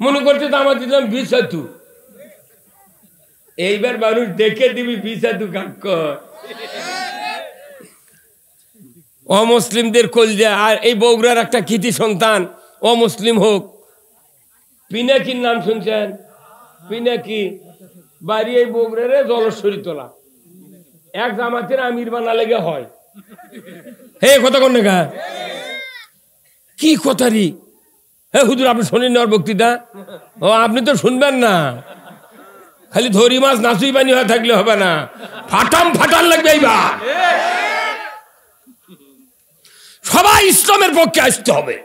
মনে করছে তো আমার দিলাম বিষাতু, এইবার মানুষ দেখে দিবি বিষাতু কাক। অমুসলিমদের কলজা। আর এই বগুড়ার একটা কৃতি সন্তান অমুসলিম হোক, পিনাকির নাম শুনছেন? পিনাকি বাড়ি এই বগুড়ারে জলস্বরী তোলা, এক জামাতের আমির বানা লেগে হয়। হে কথা কোন গা কি কথা রি? হে হুজুর আপনি শোনেন ওর বক্তৃতা? ও আপনি তো শুনবেন না, খালি ধরি মাছ নাচুই পানি হয়ে থাকলে হবে না, ফাটাম ফাটান লাগবে। এইবার সবাই ইসলামের পক্ষে আসতে হবে।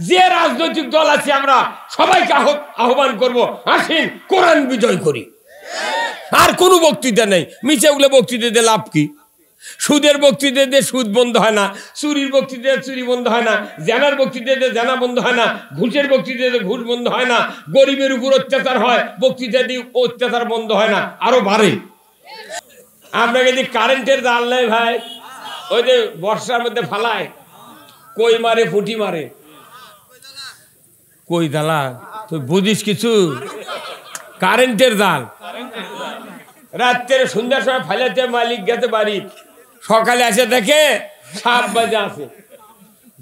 যে রাজনৈতিক দল আছে আমরা সবাইকে আহ্বান করব, আসেন কোরআন বিজয় করি। আর কোনো বক্তৃতা নেই, মিছে উগলে বক্তৃতা দিয়ে লাভ কি? সুদের বক্তৃতা দিয়ে সুদ বন্ধ হয় না, চুরির বক্তৃতা দিয়ে চুরি বন্ধ হয় না, জানার বক্তৃতা দিয়ে জানা বন্ধ হয় না, ঘুষের বক্তৃতা দিয়ে ঘুষ বন্ধ হয় না, গরিবের উপর অত্যাচার হয়, বক্তৃতা দিয়ে অত্যাচার বন্ধ হয় না, আরো বাড়ে। আপনাকে যদি কারেন্টের জাল নেই ভাই, ওই যে বর্ষার মধ্যে ফালায়, কই মারে ফুটি মারে, কই দালা তুই বুঝিস কিছু? কারেন্টের জাল রাত্রে সন্ধ্যার সময় ফালাতে মালিক গেছে বাড়ি, সকালে এসে দেখে সাপ বাজে আছে,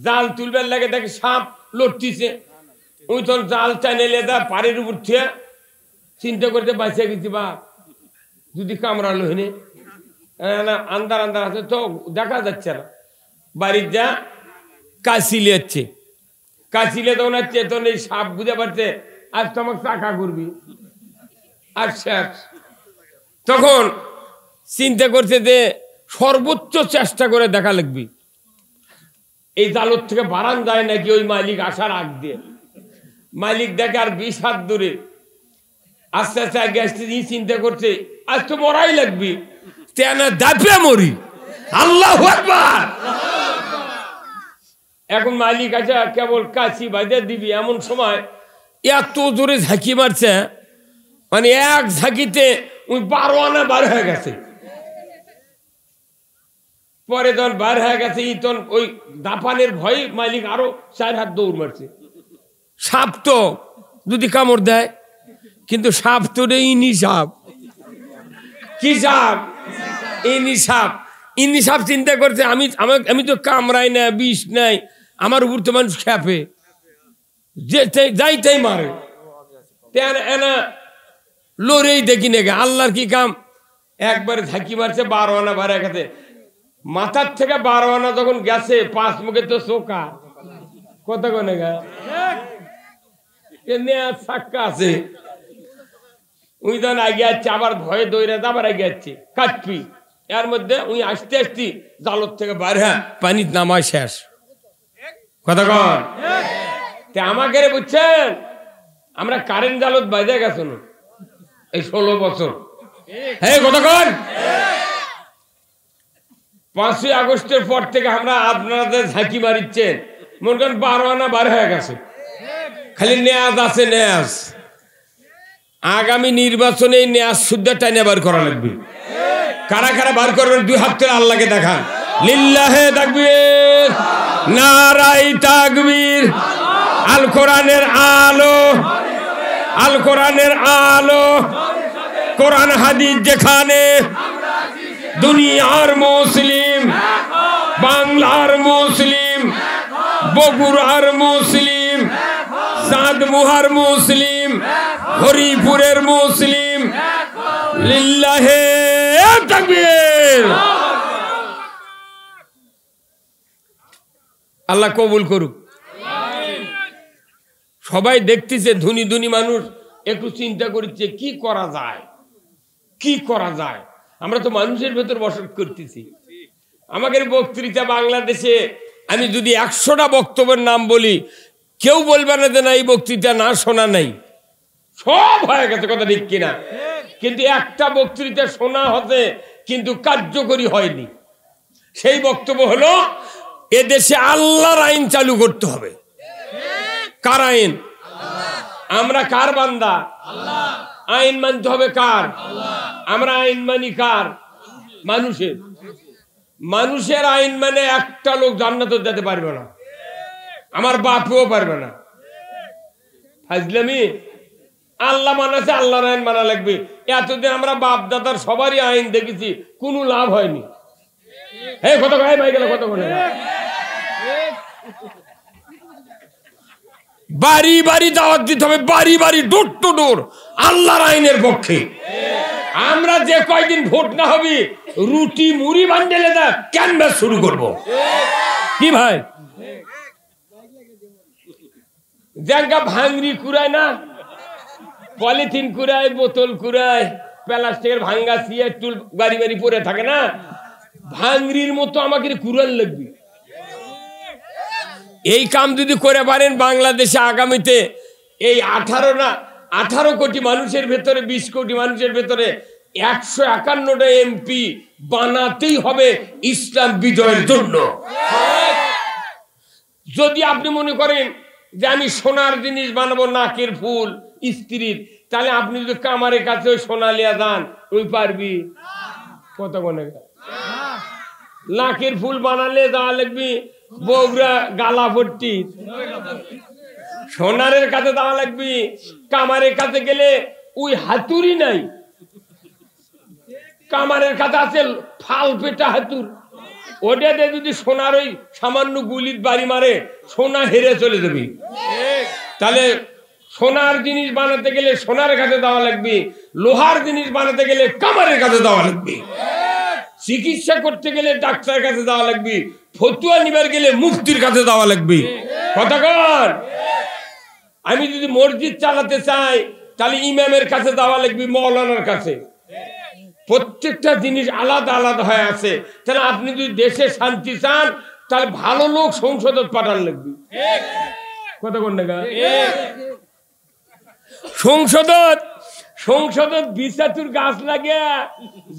জাল তুলবার লাগে দেখে সাপ লড়তিছে, ওই তখন জাল টানেলে দা পাড়ের উপর থেকে চিন্তা করতে বাঁচিয়ে গেছি, বা যদি কামড়ালো হেনে আন্দার আন্দার আছে তো দেখা যাচ্ছে না, বাড়ির যা কাশিলে হচ্ছে, কাশিলে তখন হচ্ছে তখন এই সাপ বুঝে পারছে আজ তো আমাকে চাকা করবি আর শেষ। তখন চিন্তা করছে যে সর্বোচ্চ চেষ্টা করে দেখা লাগবে এই জালত থেকে বাড়ান যায় নাকি ওই মালিক আসার আগ দিয়ে। মালিক দেখে আর 20 হাত দূরে, আস্তে আস্তে আগে আসতে চিন্তা করছে আজ তো মরাই লাগবে, তেনা দাপে মরি। আল্লাহু আকবার। এখন মালিক আছে কেবল কাছি বাজে দিবি, এমন সময় এত জোরে ঝাঁকি মারছে, মানে এক ঝাঁকিতে ওই 12 আনা বার হয়ে গেছে। পরে তখন বার হয়ে গেছে, তখন ওই দাপানের ভয়ে মালিক আরো 4 হাত দৌড় মারছে। সাপ তো যদি কামড় দেয়, কিন্তু সাপ তো ইনি সাপ। কি সাপ? ইনি সাপ। ইনি সাপ চিন্তা করছে আমি তো কামড়াই না, বিষ নাই, আমার উপর তো মানুষ খেপে, যাই তাই মারে, লড়েই দেখি নাকি আল্লাহর কি কাম। একবারে ঝাঁকি মারছে, 12 আনা বার হয়ে গেছে। মাথার থেকে 12 আনা যখন গেছে, 5 মুখে তো চোখা কত কোনে গা ছাক্কা আছে, উনি তখন আগে যাচ্ছে, আবার ভয়ে দৌড়ে আবার আগে যাচ্ছে, কাটপি এর মধ্যে উনি আসতে আসতে জালত থেকে বাইরে পানি নামায় শেষ। কথা কন আমাকে বুঝছেন? আমরা কারেন্ট জালত বাইরে গেছো এই 16 বছর। হ্যাঁ কথা কন 5ই আগস্টের পর থেকে আমরা আপনাদের ঝাঁকি মারিচ্ছেন, মনে করেন 12 আনা বার হয়ে গেছে, খালি নেয়াজ আছে নেয়াজ। আগামী নির্বাচনে এই নেয়াজ সুদ্ধা টাইনে বার করা লাগবে। কারা কারা বার করবেন 2 হাত তুলে আল্লাহকে দেখান। লিল্লাহে তাকবীর, নারায়ে তাকবীর। আল কোরআনের আলো, আল কোরআনের আলো, কোরআন হাদিস যেখানে, দুনিয়ার মুসলিম, বাংলার মুসলিম, বগুড়ার মুসলিম, চাঁদমুহার মুসলিম, হরিপুরের মুসলিম। লিল্লাহে তাকবীর। আল্লাহ কবুল করুক। সবাই দেখতেছে ধনী ধনী মানুষ, একটু চিন্তা করছে কি করা যায়, কি করা যায়। আমরা তো মানুষের ভেতর বসবাস করতেছি। আমাদের বক্তৃতা বাংলাদেশে আমি যদি 100টা বক্তব্যের নাম বলি, কেউ বলবে না যে না এই বক্তৃতা না শোনা নাই, সব হয়ে গেছে, কথা ঠিক কিনা? কিন্তু একটা বক্তৃতা শোনা হতে কিন্তু কার্যকরী হয়নি। সেই বক্তব্য হলো এদেশে আল্লাহর আইন চালু করতে হবে। কার আইন? আমরা কার বান্দা? আইন মানতে হবে কার? আমরা আইন মানি কার? মানুষের। মানুষের আইন মানে একটা লোক জান্নাতে যেতে পারবে না, আমার বাপও পারবে না। হাজলামি। আল্লাহ মানাছে, আল্লাহর আইন মানা লাগবে। এতদিন আমরা বাপ দাদার সবারই আইন দেখেছি, কোনো লাভ হয়নি। এই কত ভাই গেল কত করে বাড়ি বাড়ি দাওয়াত দিতে হবে, বাড়ি বাড়ি ডোর টু ডোর আল্লাহর আইনের পক্ষে। আমরা যে কয়দিন ভোট না হবে রুটি মুড়ি বান্ডেলে না ক্যানভাস শুরু করব। কি ভাই জায়গা ভাঙরি কুড়ায় না, পলিথিন কুড়ায়, বোতল কুড়ায়, প্লাস্টিকের ভাঙ্গা সিয়ার টুল বাড়ি বাড়ি পরে থাকে না, ভাঙরির মতো আমাকে কুড়াল লাগবে। এই কাম যদি করে পারেন বাংলাদেশে আগামীতে এই 18 কোটি মানুষের ভেতরে 20 কোটি মানুষের ভেতরে 151টা এমপি বানাতেই হবে ইসলাম বিজয়ের জন্য। যদি আপনি মনে করেন যে আমি সোনার জিনিস বানাবো, নাকের ফুল স্ত্রীর, তাহলে আপনি যদি কামারের কাছে ওই সোনা লিয়া যান, ওই পারবি কত কোনে নাকের ফুল বানালে যাওয়া লাগবি বগুড়া গালাপট্টি, সোনারের কাছে যাওয়া লাগবি। কামারের কাছে গেলে ওই হাতুড়ি নাই, কামারের কাছে আছে ফাল পেটা হাতুর, ওটাতে যদি সোনার ওই সামান্য গুলির বাড়ি মারে সোনা হেরে চলে যাবি। তাহলে সোনার জিনিস বানাতে গেলে সোনার কাছে দেওয়া লাগবে, লোহার জিনিস বানাতে গেলে কামারের কাছে দেওয়া লাগবে, চিকিৎসা করতে গেলে ডাক্তারের কাছে দেওয়া লাগবে, ফতুয়া নিবার গেলে মুফতির কাছে দেওয়া লাগবে। কথা কর, আমি যদি মসজিদ চালাতে চাই তাহলে ইমামের কাছে দেওয়া লাগবে, মৌলানার কাছে। প্রত্যেকটা জিনিস আলাদা আলাদা হয়ে আছে। তাহলে আপনি যদি দেশে শান্তি চান তাহলে ভালো লোক সংসদে পাঠান লাগবে। কথা কোন না সংসদত বিছাতুর গাছ লাগে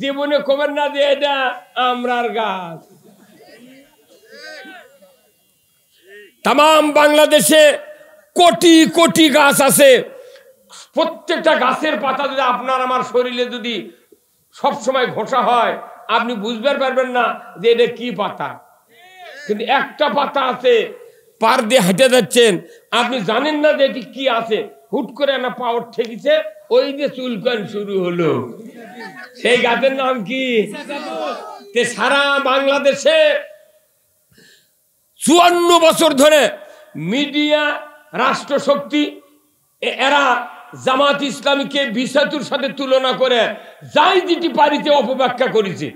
জীবনে খবর না দিয়ে এটা আমরার গাছ। তাম বাংলাদেশে কোটি কোটি গাছ আছে। প্রত্যেকটা গাছের পাতা যদি আপনার আমার শরীরে যদি সবসময় ঘষা হয় আপনি বুঝতে পারবেন না যে এটা কি পাতা। কিন্তু একটা পাতা আছে, পার দিয়ে হেঁটে যাচ্ছেন, আপনি জানেন না যে এটি কি আছে, হুট করে না পাওয়ার ঠেকেছে, ওই যে চুলকান শুরু হলো। সেই গাছের নাম কি? সারা বাংলাদেশে 54 বছর ধরে মিডিয়া, রাষ্ট্রশক্তি এরা জামাত ইসলামীকে বিছাতুর সাথে তুলনা করে যাই যেটি পারিতে অপব্যাখ্যা করেছে।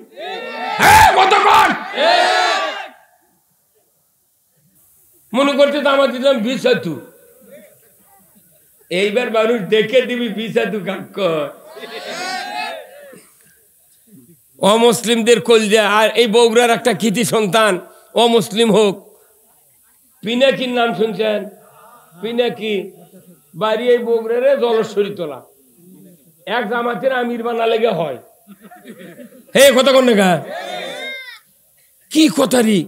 মনে করতে জামাত ইসলাম বিছাতু, এইবার মানুষ দেখে দিবি বিছাতু কাক অমুসলিমদের কলজা। আর এই বগুড়ার একটা কৃতি সন্তান অমুসলিম হোক, পিনাকির নাম শুনছেন? পিনাকি বাড়ি এই বগুড়ারে জলস্বরী তোলা, এক জামাতের আমির বানা লেগে হয়। হে কথা কোন না কি কথারি?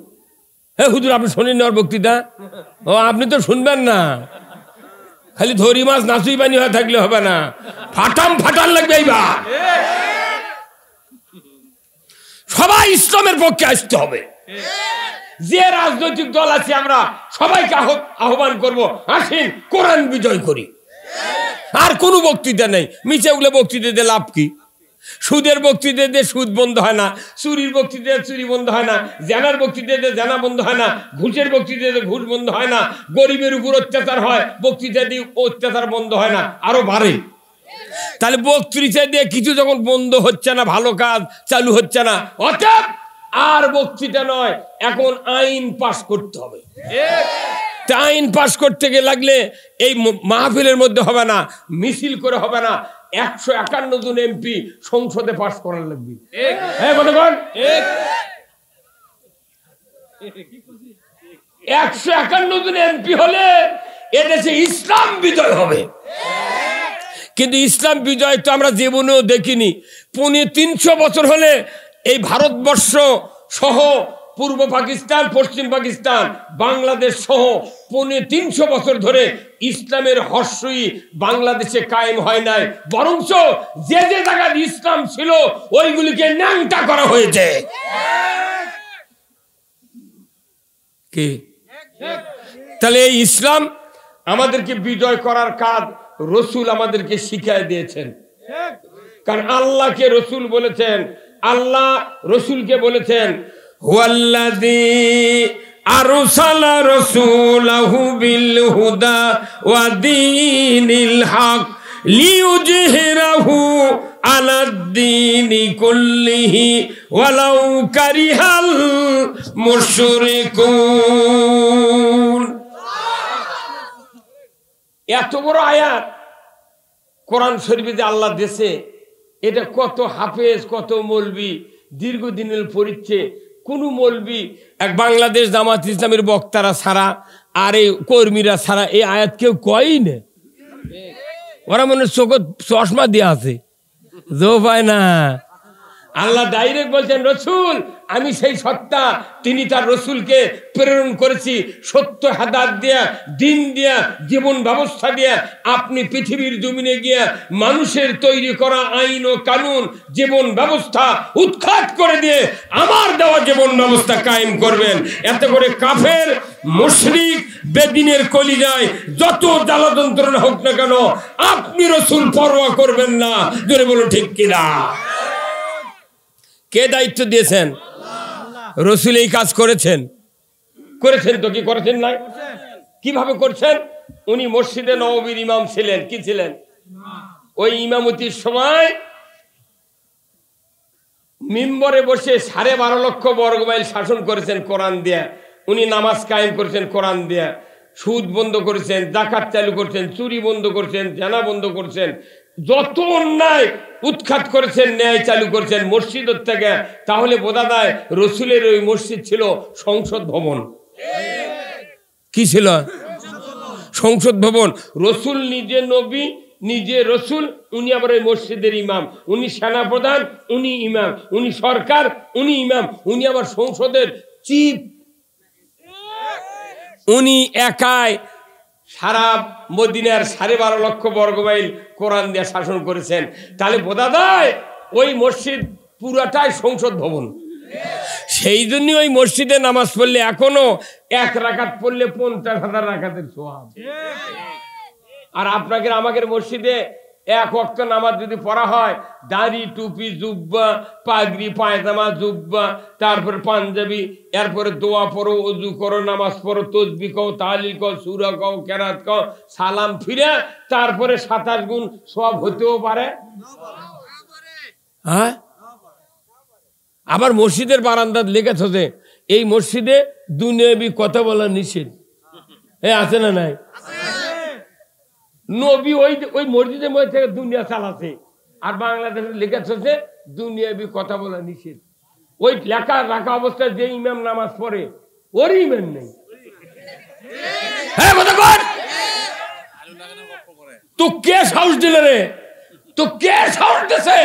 হে হুজুর আপনি শোনেন ওর বক্তৃতা? ও আপনি তো শুনবেন না, খালি ধরি মাছ নাচুই পানি হয়ে থাকলে হবে না, ফাটান লাগবে। এইবার সবাই ইসলামের পক্ষে আসতে হবে। যে রাজনৈতিক দল আছে আমরা সবাইকে আহ্বান করব, আসেন কোরআন বিজয় করি। আর কোনো বক্তৃতা নেই, মিছে উগলে বক্তৃতা দিয়ে লাভ কি? সুদের বক্তৃতা দিয়ে সুদ বন্ধ হয় না, চুরির বক্তৃতা দিয়ে চুরি বন্ধ হয় না, জেনার বক্তৃতা দিয়ে জেনা বন্ধ হয় না, ঘুষের বক্তৃতা দিয়ে ঘুষ বন্ধ হয় না, গরিবের উপর অত্যাচার হয়, বক্তৃতা দিয়ে অত্যাচার বন্ধ হয় না, আরো বাড়ে। তাহলে বক্তৃতা দিয়ে কিছু যখন বন্ধ হচ্ছে না, ভালো কাজ চালু হচ্ছে না, অতএব আর বক্তৃতা নয়, এখন আইন পাস করতে হবে। আইন পাস করতে গিয়ে লাগলে এই মাহফিলের মধ্যে হবে না, মিছিল করে হবে না, 151 জন এমপি সংসদে পাস করার লাগবে। 151 জন এমপি হলে এদেশে ইসলাম বিজয় হবে। কিন্তু ইসলাম বিজয় তো আমরা জীবনেও দেখিনি। 350 বছর হলে এই ভারতবর্ষ সহ পূর্ব পাকিস্তান, পশ্চিম পাকিস্তান, বাংলাদেশ সহ 350 বছর ধরে ইসলামের হর্ষই বাংলাদেশে কায়েম হয় নাই, বরঞ্চ যে যে জায়গায় ইসলাম ছিল ওইগুলিকে ন্যাংটা করা হয়েছে। কি তাহলে এই ইসলাম আমাদেরকে বিজয় করার কাজ রসুল আমাদেরকে শিখিয়ে দিয়েছেন। কারণ আল্লাহকে রসুল বলেছেন, আল্লাহ রসুলকে বলেছেন হুয়াল্লাযী আরসালা রাসূলাহু বিল হুদা ওয়া দীনিল হক লিইয়ুযহিরাহু আলাদ-দীনি কুল্লিহি ওয়ালাউ কারিহাল মুশরিকুন। এত বড় আয়াত কোরআন শরীফে যে আল্লাহ দেশে, এটা কত হাফেজ কত মৌলবি দীর্ঘদিনের পড়ছে। কোন মৌলবি এক বাংলাদেশ জামাত ইসলামের বক্তারা ছাড়া আর এই কর্মীরা ছাড়া এই আয়াত কেউ কয়ই না। ওরা মনে চোখে চশমা দিয়ে আছে, জো পায় না। আল্লাহ ডাইরেক্ট বলছেন রসুল আমি সেই সত্তা, তিনি তার রসুলকে প্রেরণ করেছি সত্য হাদাত দিয়া, দিন দিয়া, জীবন ব্যবস্থা দিয়া। আপনি পৃথিবীর জমিনে গিয়া মানুষের তৈরি করা আইন ও কানুন জীবন ব্যবস্থা উৎখাত করে দিয়ে আমার দেওয়া জীবন ব্যবস্থা কায়েম করবেন। এতে করে কাফের মুশরিক বেদিনের কলিজায় যত জ্বালা যন্ত্রণা হোক না কেন আপনি রসুল পরোয়া করবেন না। জোরে বলুন ঠিক কিনা? কে দায়িত্ব দিয়েছেন? রসুল এই কাজ করেছেন। করেছেন তো কি করেছেন না? কিভাবে করছেন? উনি মসজিদে নববীর ইমাম ছিলেন। কি ছিলেন? ওই ইমামতির সময় মিম্বরে বসে 12.5 লক্ষ বর্গমাইল শাসন করেছেন কোরআন দিয়া। উনি নামাজ কায়েম করেছেন কোরআন দিয়া, সুদ বন্ধ করেছেন, যাকাত চালু করেছেন, চুরি বন্ধ করেছেন, জানা বন্ধ করেছেন, যত অন্যায় উৎখাত করেছেন, ন্যায় চালু করেছেন মসজিদের থেকে। তাহলে বোঝা যায় রসুলের ওই মসজিদ ছিল সংসদ ভবন। কি ছিল? সংসদ ভবন। রসুল নিজে নবী, নিজে রসুল, উনি আবার ওই মসজিদের ইমাম। উনি সেনাপ্রধান, উনি ইমাম। উনি সরকার, উনি ইমাম। উনি আবার সংসদের চিফ। উনি একাই সারা মদিনার 12.5 লক্ষ বর্গমাইল কোরআন দিয়ে শাসন করেছেন। তাহলে বোঝা যায় ওই মসজিদ পুরাটাই সংসদ ভবন। সেই জন্য ওই মসজিদে নামাজ পড়লে এখনো 1 রাকাত পড়লে 50,000 রাকাতের সওয়াব। আর আপনাদের আমাদের মসজিদে 1 ওয়াক্ত নামাজ যদি পড়া হয়, দাড়ি, টুপি, জুব্বা, পাগড়ি, পায়জামা, জুব্বা, তারপরে পাঞ্জাবি, এরপরে দোয়া পড়ো, ওযু করো, নামাজ পড়ো, তসবিহ কও, তাহলিল কও, সূরা কও, কেরাত কও, সালাম ফিরে, তারপরে 27 গুণ সওয়াব হতেও পারে। হ্যাঁ, আবার মসজিদের বারান্দায় লেখা আছে এই মসজিদে দুনিয়াবি কথা বলা নিষেধ। আছে না নাই? নবী ওই মসজিদের মধ্যে থেকে দুনিয়া চালাচ্ছে, আর বাংলাদেশে লেখা আছে দুনিয়াবি কথা বলা নিষেধ। ওই লেখা রাখা অবস্থায় যে ইমাম নামাজ পড়ে ওর ইমান নেই। তো কে সাহস দিলে রে? তো কে সাহস দিছে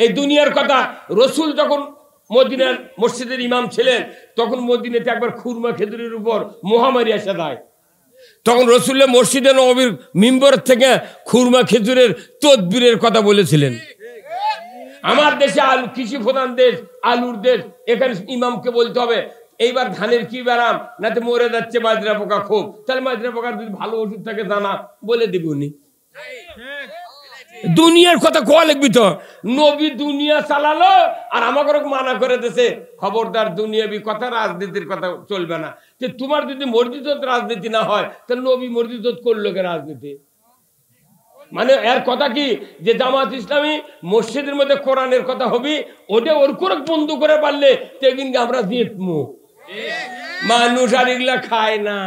এই দুনিয়ার কথা? রসুল যখন মদিনার মসজিদের ইমাম ছিলেন তখন মদিনাতে একবার খুরমা খেজুরের উপর মহামারী এসে যায়। তখন রসুল্লাহ মসজিদে নববীর মিম্বর থেকে খুরমা খেজুরের তদবিরের কথা বলেছিলেন। আমার দেশে আলু, কৃষি প্রধান দেশ, আলুর দেশ, এখানে ইমামকে বলতে হবে এইবার ধানের কি ব্যারাম, না তো মরে যাচ্ছে মাজরা পোকা খুব, তাহলে মাজরা পোকার যদি ভালো ওষুধ থাকে জানা বলে দিব উনি। দুনিয়ার কথা কোয়া লিখবি তো? নবী দুনিয়া চালালো আর আমাকে মানা করে দিয়েছে খবরদার দুনিয়াবি কথা, রাজনীতির কথা চলবে না। যে তোমার যদি মসজিদত রাজনীতি না হয় তাহলে নবী মসজিদত করলো কে রাজনীতি? মানে এর কথা কি যে জামাত ইসলামী মসজিদের মধ্যে কোরআনের কথা হবে, ওটা ওর করে বন্ধ করে পারলে সেদিন আমরা জিতমু। মানুষ আর এগুলা খায় না,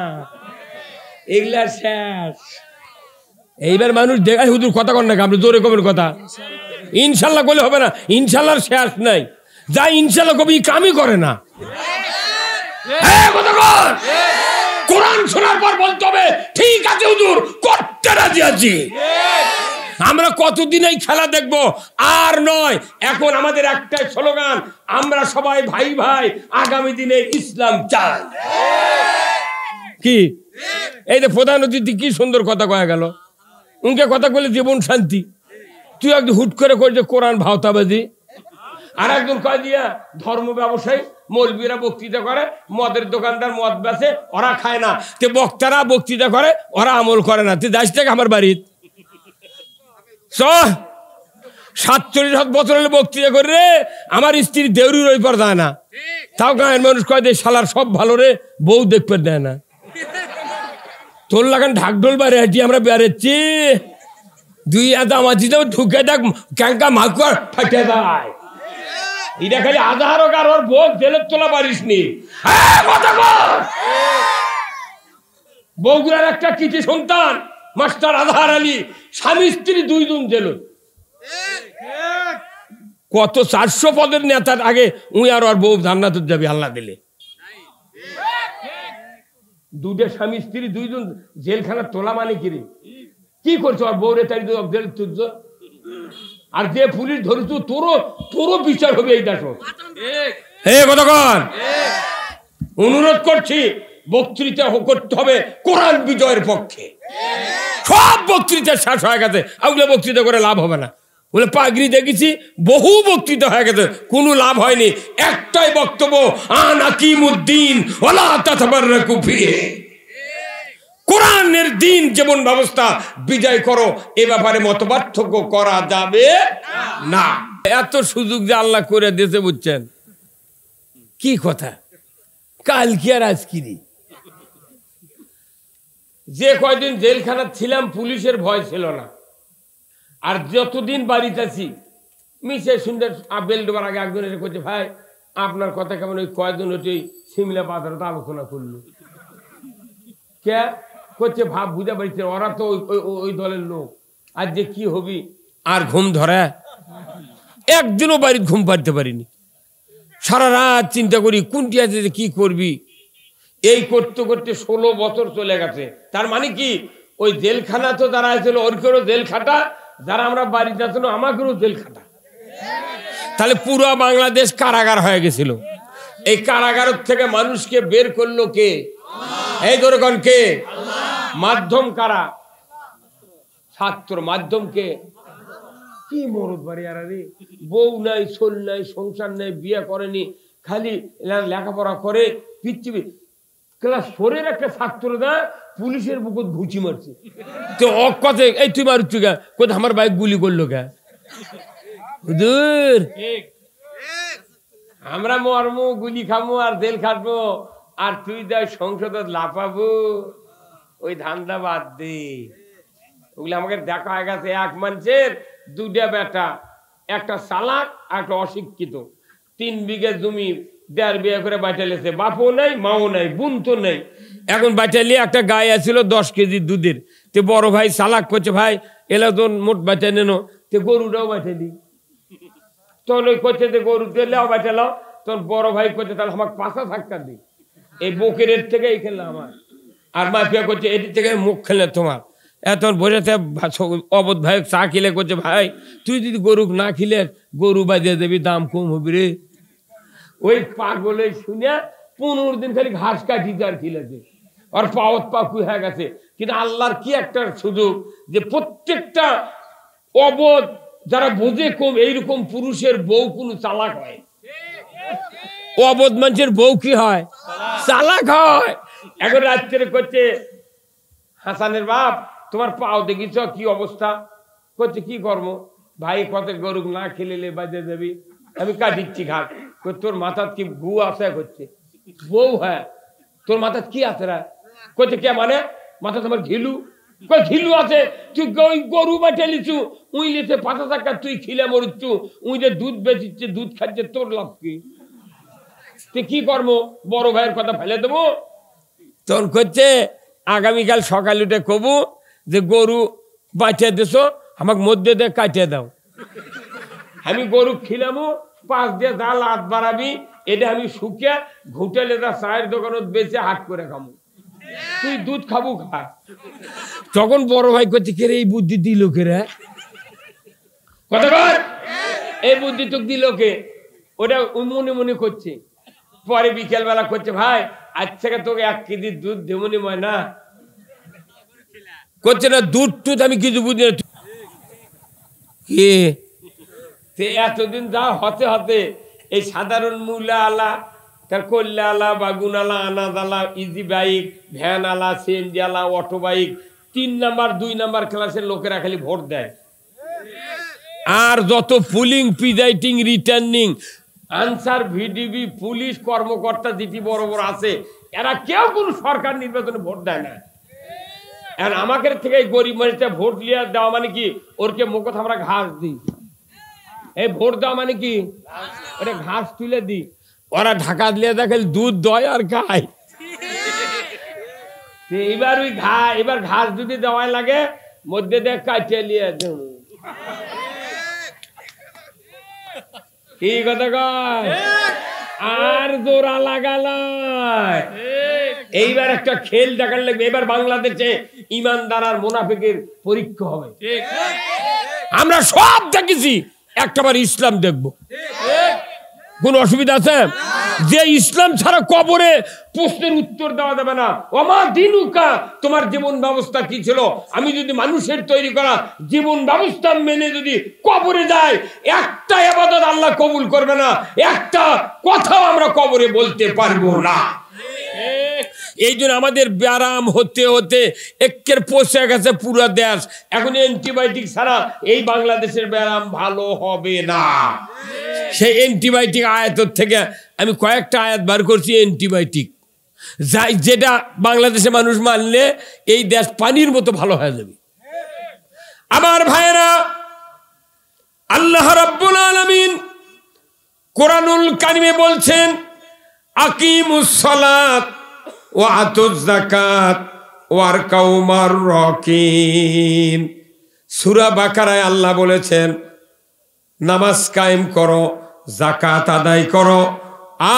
এগুলা শেষ। এইবার মানুষ দেখায় হুজুর কথা কর না, আপনি জোরে কবেন কথা। ইনশাল্লাহ বলে হবে না, ইনশাল্লাহর শেষ নাই। যা ইনশাল্লাহ কবি কামই করে না। কোরআন শোনার পর বলতে হবে ঠিক আছে হুজুর, করতে রাজি আছি। আমরা কতদিন এই খেলা দেখবো? আর নয়, এখন আমাদের একটাই স্লোগান, আমরা সবাই ভাই ভাই, আগামী দিনে ইসলাম চাই। কি এই যে প্রধান অতিথি কি সুন্দর কথা কয়া গেল, উনকে কথা বলে জীবন শান্তি। তুই একদিন হুট করে করছে কোরআন ভাওতাবাজি, আর একজন কয় দিয়া ধর্ম ব্যবসায়ী, মৌলবীরা বক্তৃতা করে, মদের দোকানদার মদ বেচে, ওরা খায় না। তে বক্তারা বক্তৃতা করে, ওরা আমল করে না। তুই যাস থেকে আমার বাড়ির 47 বছর হলে বক্তৃতা করে রে, আমার স্ত্রী দেউরির ওই পর দেয় না। তাও গাঁয়ের মানুষ কয় দে শালার সব ভালো রে, বউ দেখতে দেয় না। তোর লাগান ঢাকঢোল বাড়ি হাঁটি আমরা বেড়াচ্ছি, দুই আমার ঢুকে দেখ ক্যাঙ্কা মাকুয়ার ফাটে দেয়। এটা খালি আধার ওর বউ জেলের তোলা পারিস নি। বগুড়ার একটা কৃতি সন্তান মাস্টার আজহার আলী, স্বামী স্ত্রী 2 জন জেল। কত 400 পদের নেতার আগে উই আর ওর বউ জান্নাতে যাবে আল্লাহ দিলে। দুটো স্বামী স্ত্রী 2 জন জেলখানা তোলা মানে কি কি করছো? আর বউরে তাই জেল তুলছ, আর যে পুলিশ ধরেছ তোরও বিচার হবে। এই দেখো কতক্ষণ অনুরোধ করছি, বক্তৃতা করতে হবে কোরআন বিজয়ের পক্ষে। সব বক্তৃতা শেষ হয়ে গেছে, ওগুলো বক্তৃতা করে লাভ হবে না। বলে পাগড়ি দেখেছি, বহু বক্তৃতা হয়ে গেছে, কোনো লাভ হয়নি। একটাই বক্তব্য, আন আকিমুদ্দিন ওয়ালা তাতাবাররাকু ফিহি। কোরআনের দিন যেমন ব্যবস্থা বিজয় করো, এ ব্যাপারে মতপার্থক্য করা যাবে না। এত সুযোগ যে আল্লাহ করে দিয়েছে, বুঝছেন কি কথা? কাল কি আর আজকিরি যে কয়দিন জেলখানা ছিলাম পুলিশের ভয় ছিল না, আর যতদিন বাড়িতে আছি মিশে সুন্দর বেল ডোবার আগে একজন এসে করছে, ভাই আপনার কথা কেমন? ওই কয়েকজন হচ্ছে সিমলা বাজারে তো আলোচনা করলো। কে করছে ভাব বুঝা পারছে, ওরা তো ওই দলের লোক। আর যে কি হবি, আর ঘুম ধরে একদিনও বাড়িতে ঘুম পাড়তে পারিনি। সারা রাত চিন্তা করি কোনটি আছে যে কি করবি। এই করতে করতে 16 বছর চলে গেছে। তার মানে কি, ওই জেলখানা তো যারা আছিল ওরকেও জেল খাটা, যারা আমরা বাড়িতে আছিল আমাকেও জেল খাটা। তাহলে পুরো বাংলাদেশ কারাগার হয়ে গেছিল। এই কারাগার থেকে মানুষকে বের করলো কে? এই দরকার কে? মাধ্যম কারা? ছাত্র। মাধ্যম কে? কি মরদ বাড়ি আর রে, বউ নাই, সোল নাই, সংসার নাই, বিয়ে করেনি, খালি লেখাপড়া করে। পৃথিবী ক্লাস 4-এর একটা ছাত্র না পুলিশের বুকুত ঘুচি মারছে। তো কথা এই তুই মারুচ্ছু গা, কোথায় আমার বাইক গুলি করলো গা? হুজুর আমরা মরমু, গুলি খামু আর জেল খাটবো, আর তুই যাই সংসদে লাফাবো, ওই ধান্দা বাদ দে। ওগুলো আমাকে দেখা হয়ে গেছে। এক মানুষের 2টা বেটা, একটা চালাক আর একটা অশিক্ষিত। 3 বিঘা জমি 1.5 বিঘা করে বাঁচালেছে, বাপও নাই, মাও নাই, বোন তো নেই। এখন বাঁচালিয়ে একটা গায়ে আছিল 10 কেজি দুধের। তে বড় ভাই চালাক করছে, ভাই এলা তো মোট বাঁচা নেন, তে গরুটাও বাঁচালি। তখন ওই করছে যে গরু দিলেও বাঁচালাও। তখন বড় ভাই করছে, তাহলে আমাকে 5 ধাক্কা দিই, এই বুকের এর থেকে এই খেললে আমার। আর মাফিয়া করছে এটির থেকে মুখ খেলে তোমার। এখন বসেছে অবধ ভাই চা খেলে করছে, ভাই তুই যদি গরু না খিলে গরু বাজিয়ে দেবি, দাম কম হবে রে। ওই পাগলে শুনে 15 দিন খালি ঘাস কাটি আর খিলেছে, আর পাওয়াত পাকু হয়ে গেছে। কিন্তু আল্লাহর কি একটা সুযোগ যে প্রত্যেকটা অবধ যারা বোঝে কম, এইরকম পুরুষের বউ কোনো চালাক হয়। অবধ মানুষের বউ কি হয়? চালাক হয়। এখন রাত্রে করছে, হাসানের বাপ তোমার পাও দেখিছ কি অবস্থা? করছে কি কর্ম? ভাই কত গরু না খেলে বাজে যাবি, আমি কাটিচ্ছি ঘাট। তোর মাথার কি গু আছে? করছে বউ, হ্যাঁ তোর মাথার কি আছে রা? করছে কে মানে? মাথা তোমার ঘিলু? ঘিলু আছে, তুই গরু বাটে লিচু, উই লিছে 5 টাকা, তুই খিলে মরুচ্ছু, উই যে দুধ বেচিচ্ছে, দুধ খাচ্ছে, তোর লাভ কি? তুই কি কর্ম? বড় ভাইয়ের কথা ফেলে দেবো? তখন করছে আগামীকাল সকাল উঠে কবু যে গরু বাঁচিয়ে দেছো, আমাকে মধ্যে দিয়ে কাটিয়ে দাও। আমি গরু খিলামু, 5 দিয়ে যা লাত বাড়াবি, এটা আমি শুকিয়ে ঘুটে লেদা চায়ের দোকানত বেচে হাট করে খামু, তুই দুধ খাবো খা। তখন বড় ভাই করছে, কে রে এই বুদ্ধি দিল কে রে? কথা বল, এই বুদ্ধি তো দিল কে? ওটা মনে মনে করছে। পরে বিকেল বেলা করছে, ভাই আজ থেকে তোকে 1 কেজি দুধ দেবনি ময়না। করছে না দুধ টুধ আমি কিছু বুঝি না। এতদিন যা হতে হতে এই সাধারণ মূল্য আলা তার কল্যাণালা, বাগুনালা, আনাদালা, ইজি বাইক, ভ্যান আলা, সিএনজি আলা, অটো বাইক, 3 নাম্বার 2 নাম্বার ক্লাসের লোকেরা খালি ভোট দেয়। আর যত polling, presiding, returning, Ansar, VDP, police কর্মকর্তা যেটি বড় বড় আছে, এরা কেউ কোন সরকার নির্বাচনে ভোট দেয় না। আর আমাদের থেকে গরিব মানুষটা ভোট লিয়া দেওয়া মানে কি, ওরকে মুখত আমরা ঘাস দিই। এই ভোট দেওয়া মানে কি, ওরা ঘাস তুলে দিই। ওরা ঢাকা দিয়ে দেখে দুধ দয় আর খায়। এবার ওই এবার ঘাস যদি দেওয়াই লাগে, মধ্যে দিয়ে কাটিয়ে নিয়ে কি কথা কয়, আর জোড়া লাগাল। এইবার একটা খেল দেখার লাগবে। এবার বাংলাদেশে ইমানদার আর মুনাফিকের পরীক্ষা হবে। আমরা সব দেখেছি, একটাবার ইসলাম দেখবো। কোন অসুবিধা আছে? যে ইসলাম ছাড়া কবরে প্রশ্নের উত্তর দেওয়া যাবে না। ওমা দিনুকা, তোমার জীবন ব্যবস্থা কি ছিল? আমি যদি মানুষের তৈরি করা জীবন ব্যবস্থা মেনে যদি কবরে যাই, একটা ইবাদত আল্লাহ কবুল করবে না, একটা কথাও আমরা কবরে বলতে পারবো না। এই জন্য আমাদের ব্যায়াম হতে হতে একের পচে গেছে পুরো দেশ। এখন অ্যান্টিবায়োটিক ছাড়া এই বাংলাদেশের ব্যায়াম ভালো হবে না। সেই অ্যান্টিবায়োটিক আয়াতের থেকে আমি কয়েকটা আয়াত বার করছি। অ্যান্টিবায়োটিক যাই, যেটা বাংলাদেশে মানুষ মানলে এই দেশ পানির মতো ভালো হয়ে যাবে। আমার ভাইয়েরা, আল্লাহ রাব্বুল আলামিন কোরআনুল কারিমে বলছেন, আকিমুস সালাত ওয়া আতুজ যাকাত ওয়ারকাউ মার রাকিন। সূরা বাকারায় আল্লাহ বলেছেন, নামাজ কায়েম করো, যাকাত আদায় করো,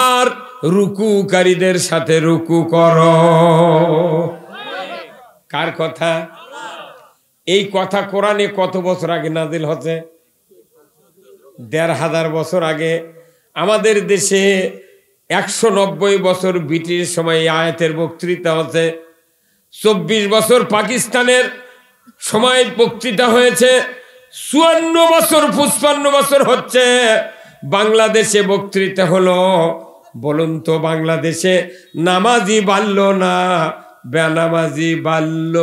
আর রুকুকারীদের সাথে রুকু করো। কার কথা? এই কথা কোরআনে কত বছর আগে নাজিল হচ্ছে? ১,৫০০ বছর আগে। আমাদের দেশে ১৯০ বছর ব্রিটিশ সময় এই আয়াতের বক্তৃতা হচ্ছে। ২৪ বছর পাকিস্তানের সময় বক্তৃতা হয়েছে। ৫৪ বছর ৫৫ বছর হচ্ছে বাংলাদেশে বক্তৃতা হলো। বলুন তো, বাংলাদেশে নামাজি বাড়ল না বেনামাজি বাড়ল?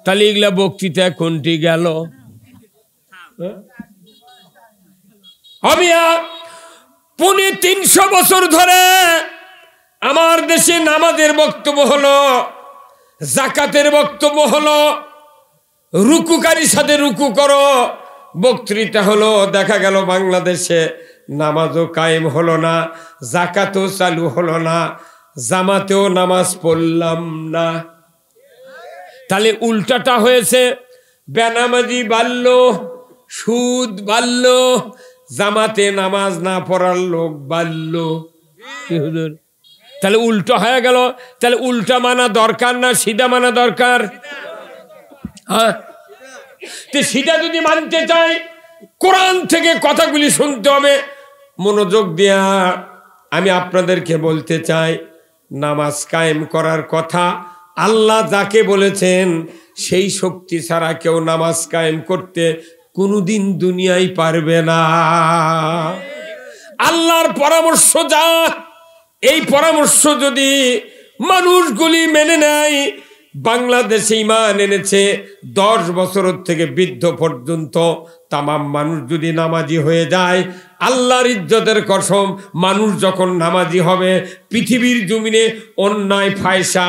তাহলে এগুলা বক্তৃতা কোনটি গেল? আমি ৩৫০ বছর ধরে আমার দেশে নামাজের বক্তব্য হলো, যাকাতের বক্তব্য হলো, রুকুকারীর সাথে রুকু করো বক্তৃতা হলো। দেখা গেল বাংলাদেশে নামাজও কায়েম হলো না, যাকাতও চালু হলো না, জামাতেও নামাজ পড়লাম না। তাহলে উল্টাটা হয়েছে, বেনামাজি বাড়ল, সুদ বাড়ল, জামাতে নামাজ না পড়ার লোক বাড়ল। তাহলে উল্টো হয়ে গেল। তাহলে উল্টা মানা দরকার না সিধা মানা দরকার? হ্যাঁ, সিধা যদি মানতে চাই কোরআন থেকে কথাগুলি শুনতে হবে মনোযোগ দিয়া। আমি আপনাদেরকে বলতে চাই, নামাজ কায়েম করার কথা আল্লাহ যাকে বলেছেন, সেই শক্তি ছাড়া কেউ নামাজ কায়েম করতে কোনোদিন দুনিয়ায় পারবে না। আল্লাহর পরামর্শ যা, এই পরামর্শ যদি মানুষগুলি মেনে নেয়, বাংলাদেশে ঈমান এনেছে 10 বছর থেকে বৃদ্ধ পর্যন্ত তামাম মানুষ যদি নামাজি হয়ে যায়, আল্লাহর ইজ্জতের কসম, মানুষ যখন নামাজি হবে পৃথিবীর জমিনে অন্যায় ফায়সা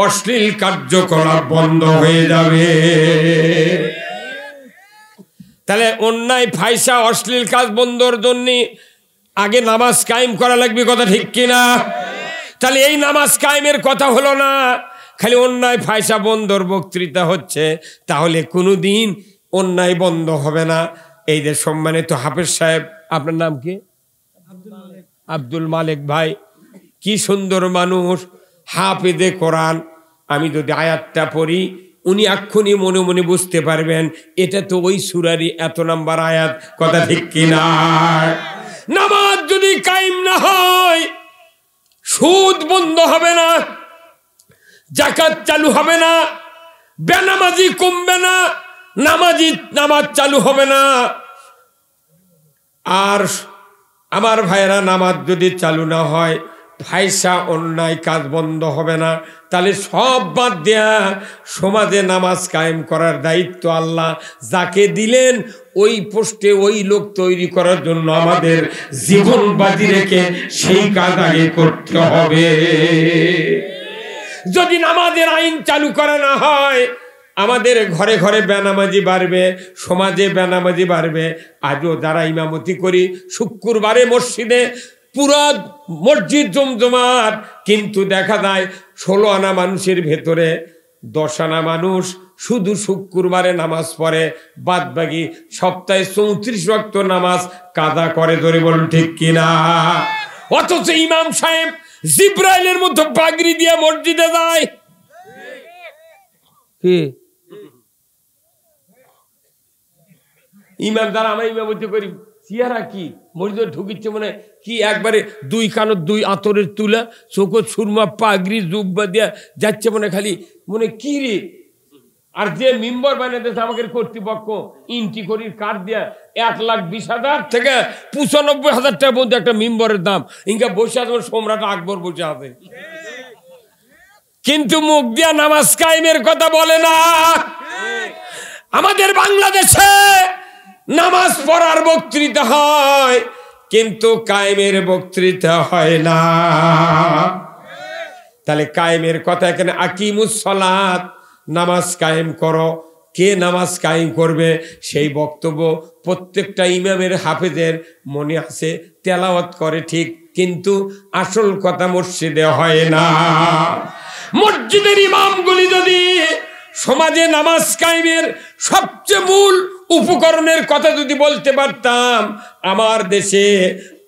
অশ্লীল কার্যকলাপ বন্ধ হয়ে যাবে। তাহলে অন্যায় ফায়সা অশ্লীল কাজ বন্ধর জন্য আগে নামাজ কায়েম করা লাগবে, কথা ঠিক কিনা? তাহলে এই নামাজ কায়েমের কথা হলো না, খালি অন্যায় ফায়সা বন্ধর বক্তৃতা হচ্ছে। তাহলে কোনোদিন অন্যায় বন্ধ হবে না। এই যে সম্মানিত হাফেজ সাহেব, আপনার নাম কি? আব্দুল মালিক ভাই, কি সুন্দর মানুষ, হাফেজে কোরআন। আমি যদি আয়াতটা পড়ি, উনি এক্ষুনি মনে মনে বুঝতে পারবেন এটা তো ওই সূরারই এত নাম্বার আয়াত, কথা ঠিক কিনা? নামাজ যদি কায়েম না হয়, সুদ বন্ধ হবে না, যাকাত চালু হবে না, বেনামাজি কমবে না, নামাজ চালু হবে না, আর আমার ভাইয়েরা, নামাজ যদি চালু না হয়, ফায়সা অন্যায় কাজ বন্ধ হবে না। তাহলে সব বাদ দেয়া সমাজে নামাজ কায়েম করার দায়িত্ব আল্লাহ যাকে দিলেন, ওই পোস্টে ওই লোক তৈরি করার জন্য আমাদের জীবন বাজি রেখে সেই কাজ আগে করতে হবে। যদি নামাজের আইন চালু করা না হয়, আমাদের ঘরে ঘরে বেনামাজি বাড়বে, সমাজে বেনামাজি বাড়বে। আজও যারা ইমামতি করি শুক্রবারে মসজিদে, পুরো মসজিদ জমজমাট, কিন্তু দেখা যায় 16 আনা মানুষের ভেতরে 10 আনা মানুষ শুধু শুক্রবারে নামাজ পড়ে, বাদ বাকি সপ্তাহে 34 ওয়াক্ত নামাজ কাজা করে। ধরে বলুন ঠিক কিনা? অথচ ইমাম সাহেব জিব্রাইলের মতো পাগড়ি দিয়ে মসজিদে যায়। কি ইমাম দ্বারা আমরা ইমামতি করি, চেহারা কি মসজিদে ঢুকিচ্ছে মনে কি একবারে 2 কানের 2 আতরের তুলা, চোখত সুরমা, পাগড়ি জুব্বা দিয়া যাচ্ছে মনে, খালি মনে কি রে। আর যে মেম্বার বানাইতেছে আমাদের কর্তৃপক্ষ, ইন্টি করির কার্ড দিয়া 1,20,000 থেকে 95,000 টাকার মধ্যে একটা মেম্বারের দাম। ইনকা বসে আছে সম্রাট আকবর বসে আছে, কিন্তু মুখ দিয়া নামাজ কায়েমের কথা বলে না। আমাদের বাংলাদেশে নামাজ পড়ার বক্তৃতা হয়, কিন্তু কায়েমের বক্তৃতা হয় না। তাহলে কায়েমের কথা এখানে, আকিমুস সালাত, নামাজ কায়েম করো। কে নামাজ কায়েম করবে সেই বক্তব্য প্রত্যেকটা ইমামের হাফেজের মনে আছে, তেলাওয়াত করে ঠিক, কিন্তু আসল কথা মসজিদে হয় না। মসজিদের ইমামগুলি যদি সমাজে নামাজ কায়েমের সবচেয়ে মূল উপকরণের কথা যদি বলতে পারতাম, আমার দেশে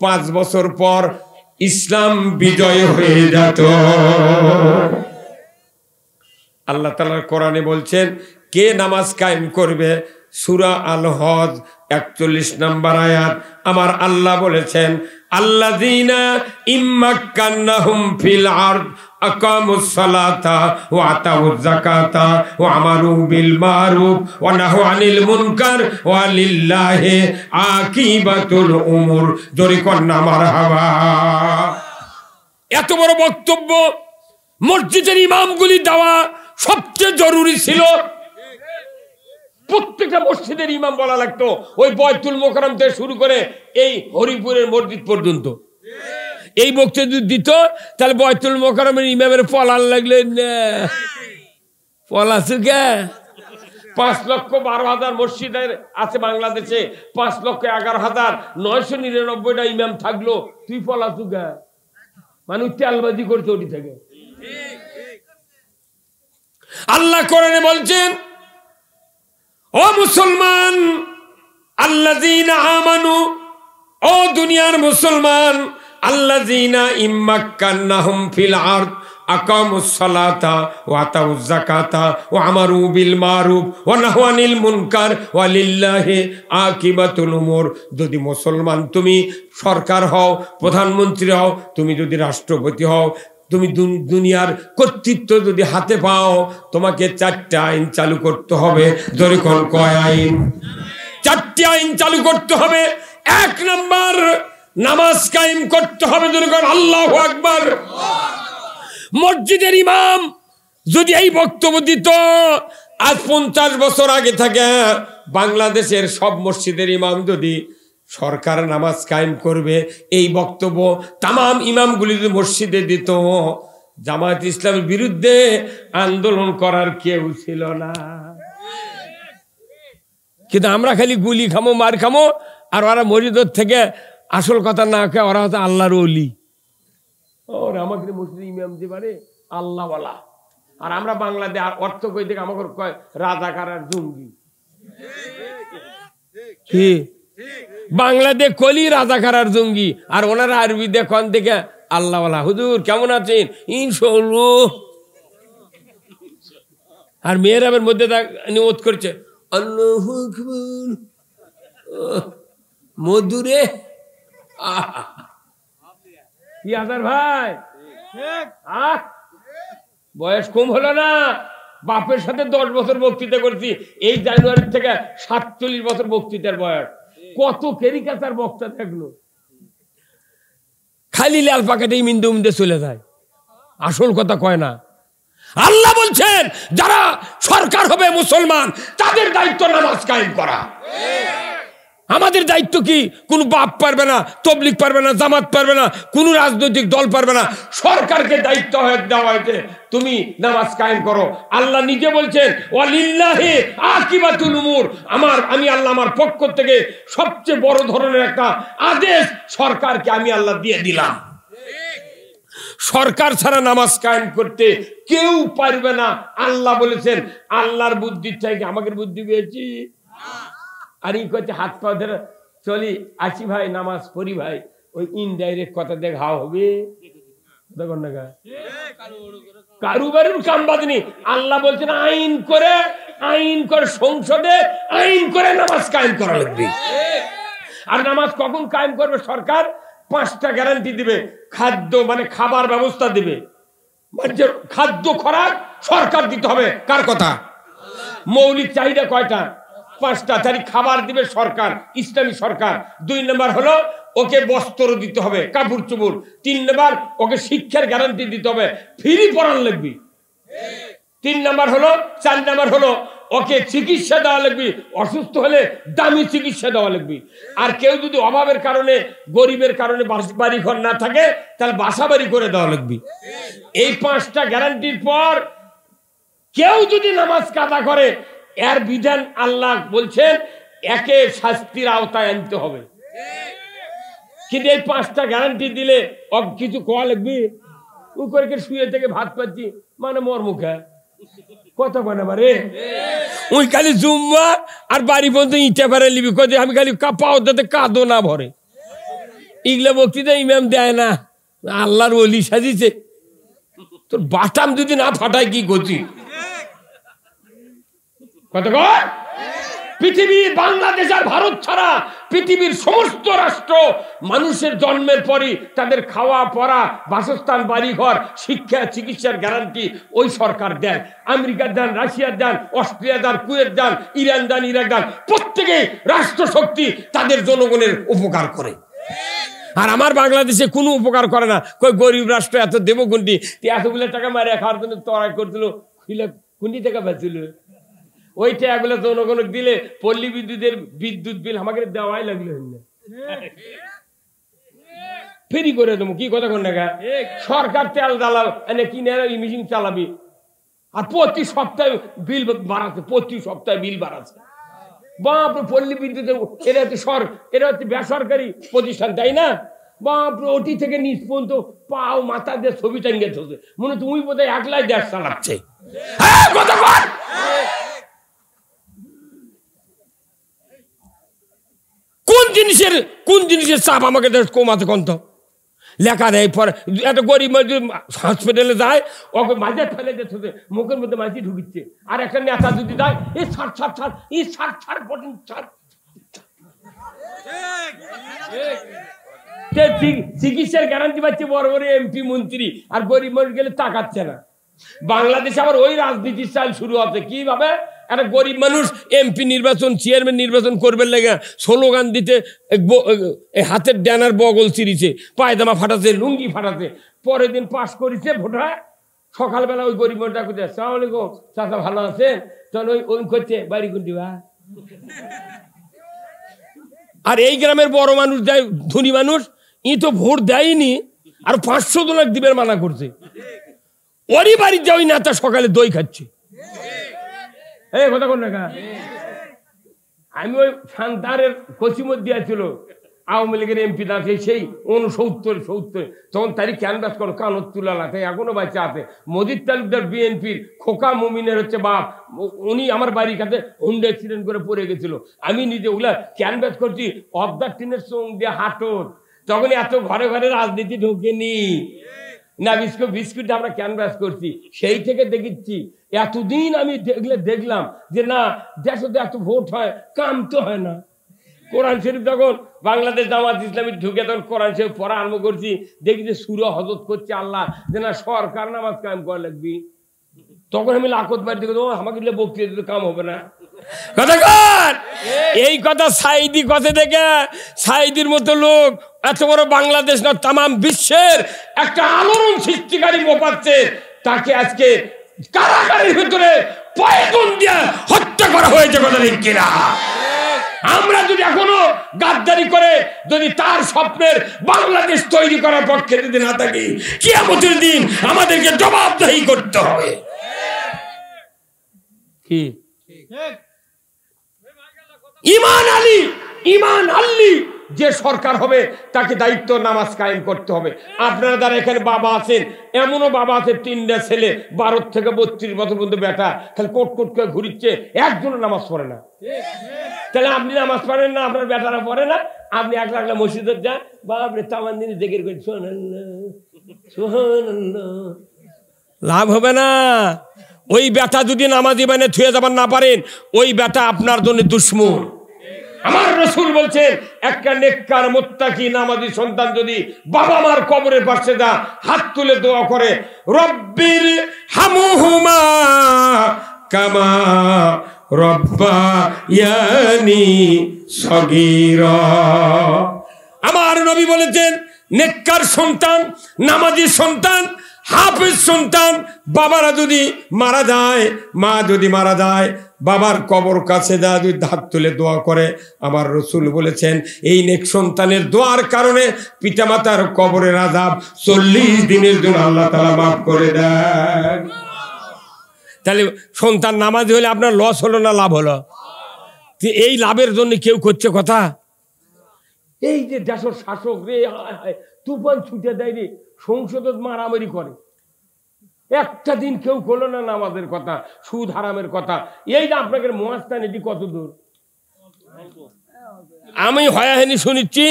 5 বছর পর ইসলাম বিজয় হয়ে যেত। আল্লাহ তাআলা কোরআনে বলছেন কে নামাজ কায়েম করবে, সূরা আল হজ 41 নম্বর আয়াত। আমার আল্লাহ বলেছেন, আল্লাযীনা ইম্মাক্কান্নাহুম ফিল আরদ আকামুস সালাতা ওয়া আতাউয যাকাতা ওয়া আমারু বিল মারুফ ওয়া নাহু আনিল মুনকার ওয়া লিল্লাহি আকিবাতুল উমুর। জোরে কন্না মারহাবা। এত বড় বক্তব্য মসজিদের ইমামগুলি দেওয়া সবচেয়ে জরুরি ছিল। প্রত্যেকটা মসজিদের ইমাম বলা লাগতো, ওই বয়তুল মোকাররম থেকে শুরু করে এই হরিপুরের মসজিদ পর্যন্ত। এই বক্তব্য দিত, তাহলে বয়তুল মোকাররমের ইমামের পলার লাগলে পলাশুকে 5,12,000 মসজিদের আছে বাংলাদেশে, 5,11,999টা ইমাম থাকলো, তুই পলাশুকে মানুষ তেলবাজি করছে ওটি থেকে। আল্লাহ কোরআনে বলছেন, ও মুসলমান, আল্লাযীনা আমানু, ও দুনিয়ার মুসলমান, আল্লাযীনা ইম্মাক্কান্নাহুম ফিল আরদ আকামুস সালাতা ওয়া আতাউয যাকাতা ওয়া আমারু বিল মারুফ ওয়া নাহু আনিল মুনকার ওয়া লিল্লাহি আকিবাতুল উমুর। যদি মুসলমান, তুমি সরকার হও, প্রধানমন্ত্রী হও, তুমি যদি রাষ্ট্রপতি হও, তুমি দুনিয়ার কর্তৃত্ব যদি হাতে পাও, তোমাকে 4টা আইন চালু করতে হবে। ধরে কোন কয় আইন? 4টি আইন চালু করতে হবে। 1 নাম্বার, নামাজ কায়েম করতে হবে। ধরে কোন আল্লাহু আকবার। মসজিদের ইমাম যদি এই বক্তব্য দিত, আজ 50 বছর আগে থেকে বাংলাদেশের সব মসজিদের ইমাম যদি সরকার নামাজ কায়েম করবে এই বক্তব্য তামাম ইমামগুলি যদি মসজিদে দিত, জামায়াত ইসলামের বিরুদ্ধে আন্দোলন করার কেউ ছিল না। কিন্তু আমরা খালি গুলি খামো, মার খামো, আর ওরা মসজিদের থেকে আসল কথা না কে, ওরা হচ্ছে আল্লাহর ওলি। ওর আমাকে মসজিদ ইমাম যে পারে আল্লাহওয়ালা, আর আমরা বাংলাদেশ অর্থ কই থেকে আমাকে কয় রাজাকার আর জঙ্গি। কি বাংলাদেশ কলি রাজাকার আর জঙ্গি, আর ওনারা আরবি দেখন থেকে আল্লাহওয়ালা। হুজুর কেমন আছেন? ইনশাআল্লাহ। আর মেয়েরাবের মধ্যে নিয়ত করছে আল্লাহু আকবার, মধুরে। কি আজার ভাই, বয়স কম হলো না? বাপের সাথে 10 বছর বক্তৃতা করছি, এই জানুয়ারি থেকে 47 বছর বক্তৃতার বয়স। কত ক্যারিকাচার বক্তা থাকলো। খালি লাল পাকাতেই মিন্দে মিন্দে চলে যায়, আসল কথা কয় না। আল্লাহ বলছেন যারা সরকার হবে মুসলমান তাদের দায়িত্ব নামাজ কায়েম করা। আমাদের দায়িত্ব কি? কোন বাপ পারবে না, তবলিগ পারবে না, জামাত পারবে না, কোন রাজনৈতিক দল পারবে না, সরকারকে দায়িত্ব দেওয়া হয়েছে তুমি নামাজ কায়েম করো। আল্লাহ নিজে বলছেন ওয়ালিল্লাহি আকিবাতুল উমুর, আমি আল্লাহ আমার পক্ষ থেকে সবচেয়ে বড় ধরনের একটা আদেশ সরকারকে আমি আল্লাহ দিয়ে দিলাম। সরকার ছাড়া নামাজ কায়েম করতে কেউ পারবে না। আল্লাহ বলেছেন আল্লাহর বুদ্ধির চাইতে আমাদের বুদ্ধি পেয়েছি। আর এই করতে হাত পা ধরে চলি আসি ভাই নামাজ পড়ি ভাই, ওই ইনডাইরেক্ট কথা দেখা হবে কারুবারুর কাম বাদনি। আল্লাহ বলছেন আইন করে সংসদে আইন করে নামাজ কায়েম করা লাগবে। আর নামাজ কখন কায়েম করবে? সরকার 5টা গ্যারান্টি দিবে। খাদ্য মানে খাবার ব্যবস্থা দিবে, খাদ্য খোরাক সরকার দিতে হবে। কার কথা? মৌলিক চাহিদা কয়টা? 5টা। তারই খাবার দিবে সরকার, ইসলামী সরকার। 2 নম্বর হলো ওকে বস্ত্র দিতে হবে, কাপড় চোপড়। 3 নম্বর ওকে শিক্ষার গ্যারান্টি দিতে হবে, ফ্রি পড়ান লাগবে। 4 নম্বর হলো ওকে চিকিৎসা দেওয়া লাগবে, অসুস্থ হলে দামি চিকিৎসা দেওয়া লাগবে। আর কেউ যদি অভাবের কারণে গরিবের কারণে বাড়ি ঘর না থাকে তাহলে বাসা বাড়ি করে দেওয়া লাগবে। এই 5টা গ্যারান্টির পর কেউ যদি নামাজ কাজা করে এর বিধান আল্লাহ বলছেন একে শাস্তির আওতায় আনতে হবে। কিন্তু এই 5টা গ্যারান্টি দিলে কিছু কোয়া লাগবে। ও করে শুয়ে থেকে ভাত পাচ্ছি মানে মর মুখে কথা বলে বারে ওই খালি জুম্মা আর বাড়ি পর্যন্ত ইটা পারে লিবি কদে আমি খালি পাও তাতে কাঁদো না ভরে। ইগলা বক্তৃতা ইমাম দেয় না, আল্লাহর ওলি সাজিছে। তোর বাটাম যদি না ফাটায় কি গতি কথা কয়? পৃথিবী বাংলাদেশ আর ভারত ছাড়া পৃথিবীর সমস্ত রাষ্ট্র মানুষের জন্মের পরই তাদের খাওয়া পড়া বাসস্থান বাড়িঘর শিক্ষা চিকিৎসার গ্যারান্টি ওই সরকার দেন। আমেরিকার দেন, রাশিয়ার দেন, অস্ট্রেলিয়া দেন, কুয়েত দেন, ইরান দেন, ইরাক দেন। প্রত্যেকেই রাষ্ট্রশক্তি তাদের জনগণের উপকার করে। আর আমার বাংলাদেশে কোনো উপকার করে না। কই গরিব রাষ্ট্র এত দেবো গুন্ডি এতগুলো টাকা মারে খাওয়ার জন্য তরাই করছিল, কুন্ডি টাকা বেঁচছিল। ওই টাকাগুলো জনগণ দিলে পল্লী বিদ্যুতের বিদ্যুৎ বিল আমাকে দেওয়াই লাগলো ফ্রি করে দেবো। কি কথা কোন টাকা? সরকার তেল জ্বালাও এনে কিনে মেশিন চালাবি আর প্রতি সপ্তাহে বিল বাড়াচ্ছে, প্রতি সপ্তাহে বিল বাড়াচ্ছে। বাপ পল্লী বিদ্যুতের এরা হচ্ছে বেসরকারি প্রতিষ্ঠান তাই না? বাপ ওটি থেকে নিচ পর্যন্ত পাও মাথা দিয়ে ছবি টাঙ্গে চলছে, মনে তুমি বোধহয় একলাই দেশ চালাচ্ছে। কোন জিনিসের চাপ আমাকে কমাতে কন্ত লেখা দেয়। পরে একটা গরিব হসপিটালে যায় ওকে মাঝে ফেলে দিচ্ছে, মুখের মধ্যে মাঝি ঢুকিচ্ছে। আর একটা নেতা যদি যায় এই ছাড় ছাড় ছাড় এই ছাড় ছাড় বটেন ছাড়। চিকিৎসার গ্যারান্টি পাচ্ছে বড় বড় এমপি মন্ত্রী, আর গরিব মানুষ গেলে তাকাচ্ছে না। বাংলাদেশে আবার ওই রাজনীতির স্টাইল শুরু হচ্ছে। কিভাবে? একটা গরিব মানুষ এমপি নির্বাচন চেয়ারম্যান নির্বাচন করবে লেগে স্লোগান দিতে হাতের ডানার বগল চিরিছে, পায়জামা ফাটাচ্ছে, লুঙ্গি ফাটাচ্ছে। পরের দিন পাশ করেছে ভোটা, সকালবেলা ওই গরিব মানুষটা করছে আসসালামু আলাইকুম চাচা ভালো আছেন, তখন ওই করছে বাড়ি কোনটি বা। আর এই গ্রামের বড় মানুষ দেয়, ধনী মানুষ ই তো ভোট দেয়নি আর 500 ডলার দিবের মানা করছে। ওরই বাড়ির যাওই নেতা সকালে দই খাচ্ছে। এই কথা কোন টাকা? আমি ওই সান্তারের কচিমত দিয়েছিল আওয়ামী লীগের এমপি আছে সেই 69-70, তখন তারই ক্যানভাস করো কানত তুলা লাগে এখনো বাচ্চা আছে। মজিদ তালুকদার বিএনপির খোকা মুমিনের হচ্ছে বাপ, উনি আমার বাড়ির কাছে হুন্ডা অ্যাক্সিডেন্ট করে পড়ে গেছিল। আমি নিজে ওগুলা ক্যানভাস করছি অর্ধার টিনের সঙ্গ দিয়ে হাঁটত, তখন এত ঘরে ঘরে রাজনীতি ঢোকেনি না। বিস্কুট আমরা ক্যানভাস করছি, সেই থেকে দেখেছি। এতদিন আমি দেখলাম যে না দেশে এত ভোট হয়, কাম তো হয় না। কোরআন শরীফ যখন বাংলাদেশ জামাত ইসলামী ঢুকে তখন কোরআন শরীফ পড়া আরম্ভ করছি, দেখি যে সুরা হজরত করছে আল্লাহ যে না সরকার নামাজ কায়েম করা লাগবি। তখন আমি লাখত বাড়ি থেকে আমাকে বক্তৃতা দিতে কাম হবে না, কথা কর। এই কথা সাইদি কথা দেখে, সাইদির মতো লোক এত বড় বাংলাদেশ না তাম বিশ্বের একটা আলোড়ন সৃষ্টিকারী মোপাচ্ছে, তাকে আজকে কারাগারের ভিতরে পয়জন দিয়ে হত্যা করা হয়েছে। কথা ঠিক কিনা? আমরা যদি এখনো গাদ্দারি করে যদি তার স্বপ্নের বাংলাদেশ তৈরি করার পক্ষে যদি না থাকি, কিয়ামতের দিন আমাদেরকে জবাবদিহি করতে হবে। কি ইমান আলী যে সরকার হবে তাকে দায়িত্ব নামাজ কায়েম করতে হবে। আপনারা যারা এখানে বাবা আছেন, এমনও বাবা আছে 3টা ছেলে 12 থেকে 32 বছর পর্যন্ত বেটা খালি কোট কোট করে ঘুরিচ্ছে, একজনও নামাজ পড়ে না। তাহলে আপনি নামাজ পড়েন না, আপনার বেটারা পড়ে না, আপনি একলা একলা মসজিদে যান, বাপরে তামান দিনে জিকির করে লাভ হবে না। ওই বেটা যদি নামাজি মানে থুয়ে যাবার না পারেন, ওই বেটা আপনার জন্য দুশ্মন। আমার রাসূল বলছেন, একটা নেককার মুত্তাকি নামাজি সন্তান যদি বাবা মার কবরের পাশে যা হাত তুলে দোয়া করে, রব্বির হামহুমা কামা রব্বায়ানি সগীরা। আমার নবী বলেছেন, নেককার সন্তান, নামাজি সন্তান, হাফেজ সন্তান বাবারা যদি মারা যায়, মা যদি মারা যায়, বাবার কবর কাছে যা যদি হাত তুলে দোয়া করে, আমার রাসূল বলেছেন এই নেক সন্তানের দোয়ার কারণে পিতামাতার কবরের আযাব 40 দিনের জন্য আল্লাহ তাআলা মাফ করে দেন। তাহলে সন্তান নামাজি হলে আপনার লস হলো না লাভ হলো? এই লাভের জন্য কেউ করছে কথা। এই যে দেশের শাসক রে তুফান ছুটে দেয় রে, সংসদে মারামারি করে, একটা দিন কেউ করলো না নামাজের কথা, সুদ হারামের কথা। এই যে আপনাকে মহাস্থান এটি কত দূর? আমি হয়াহানি শুনেছি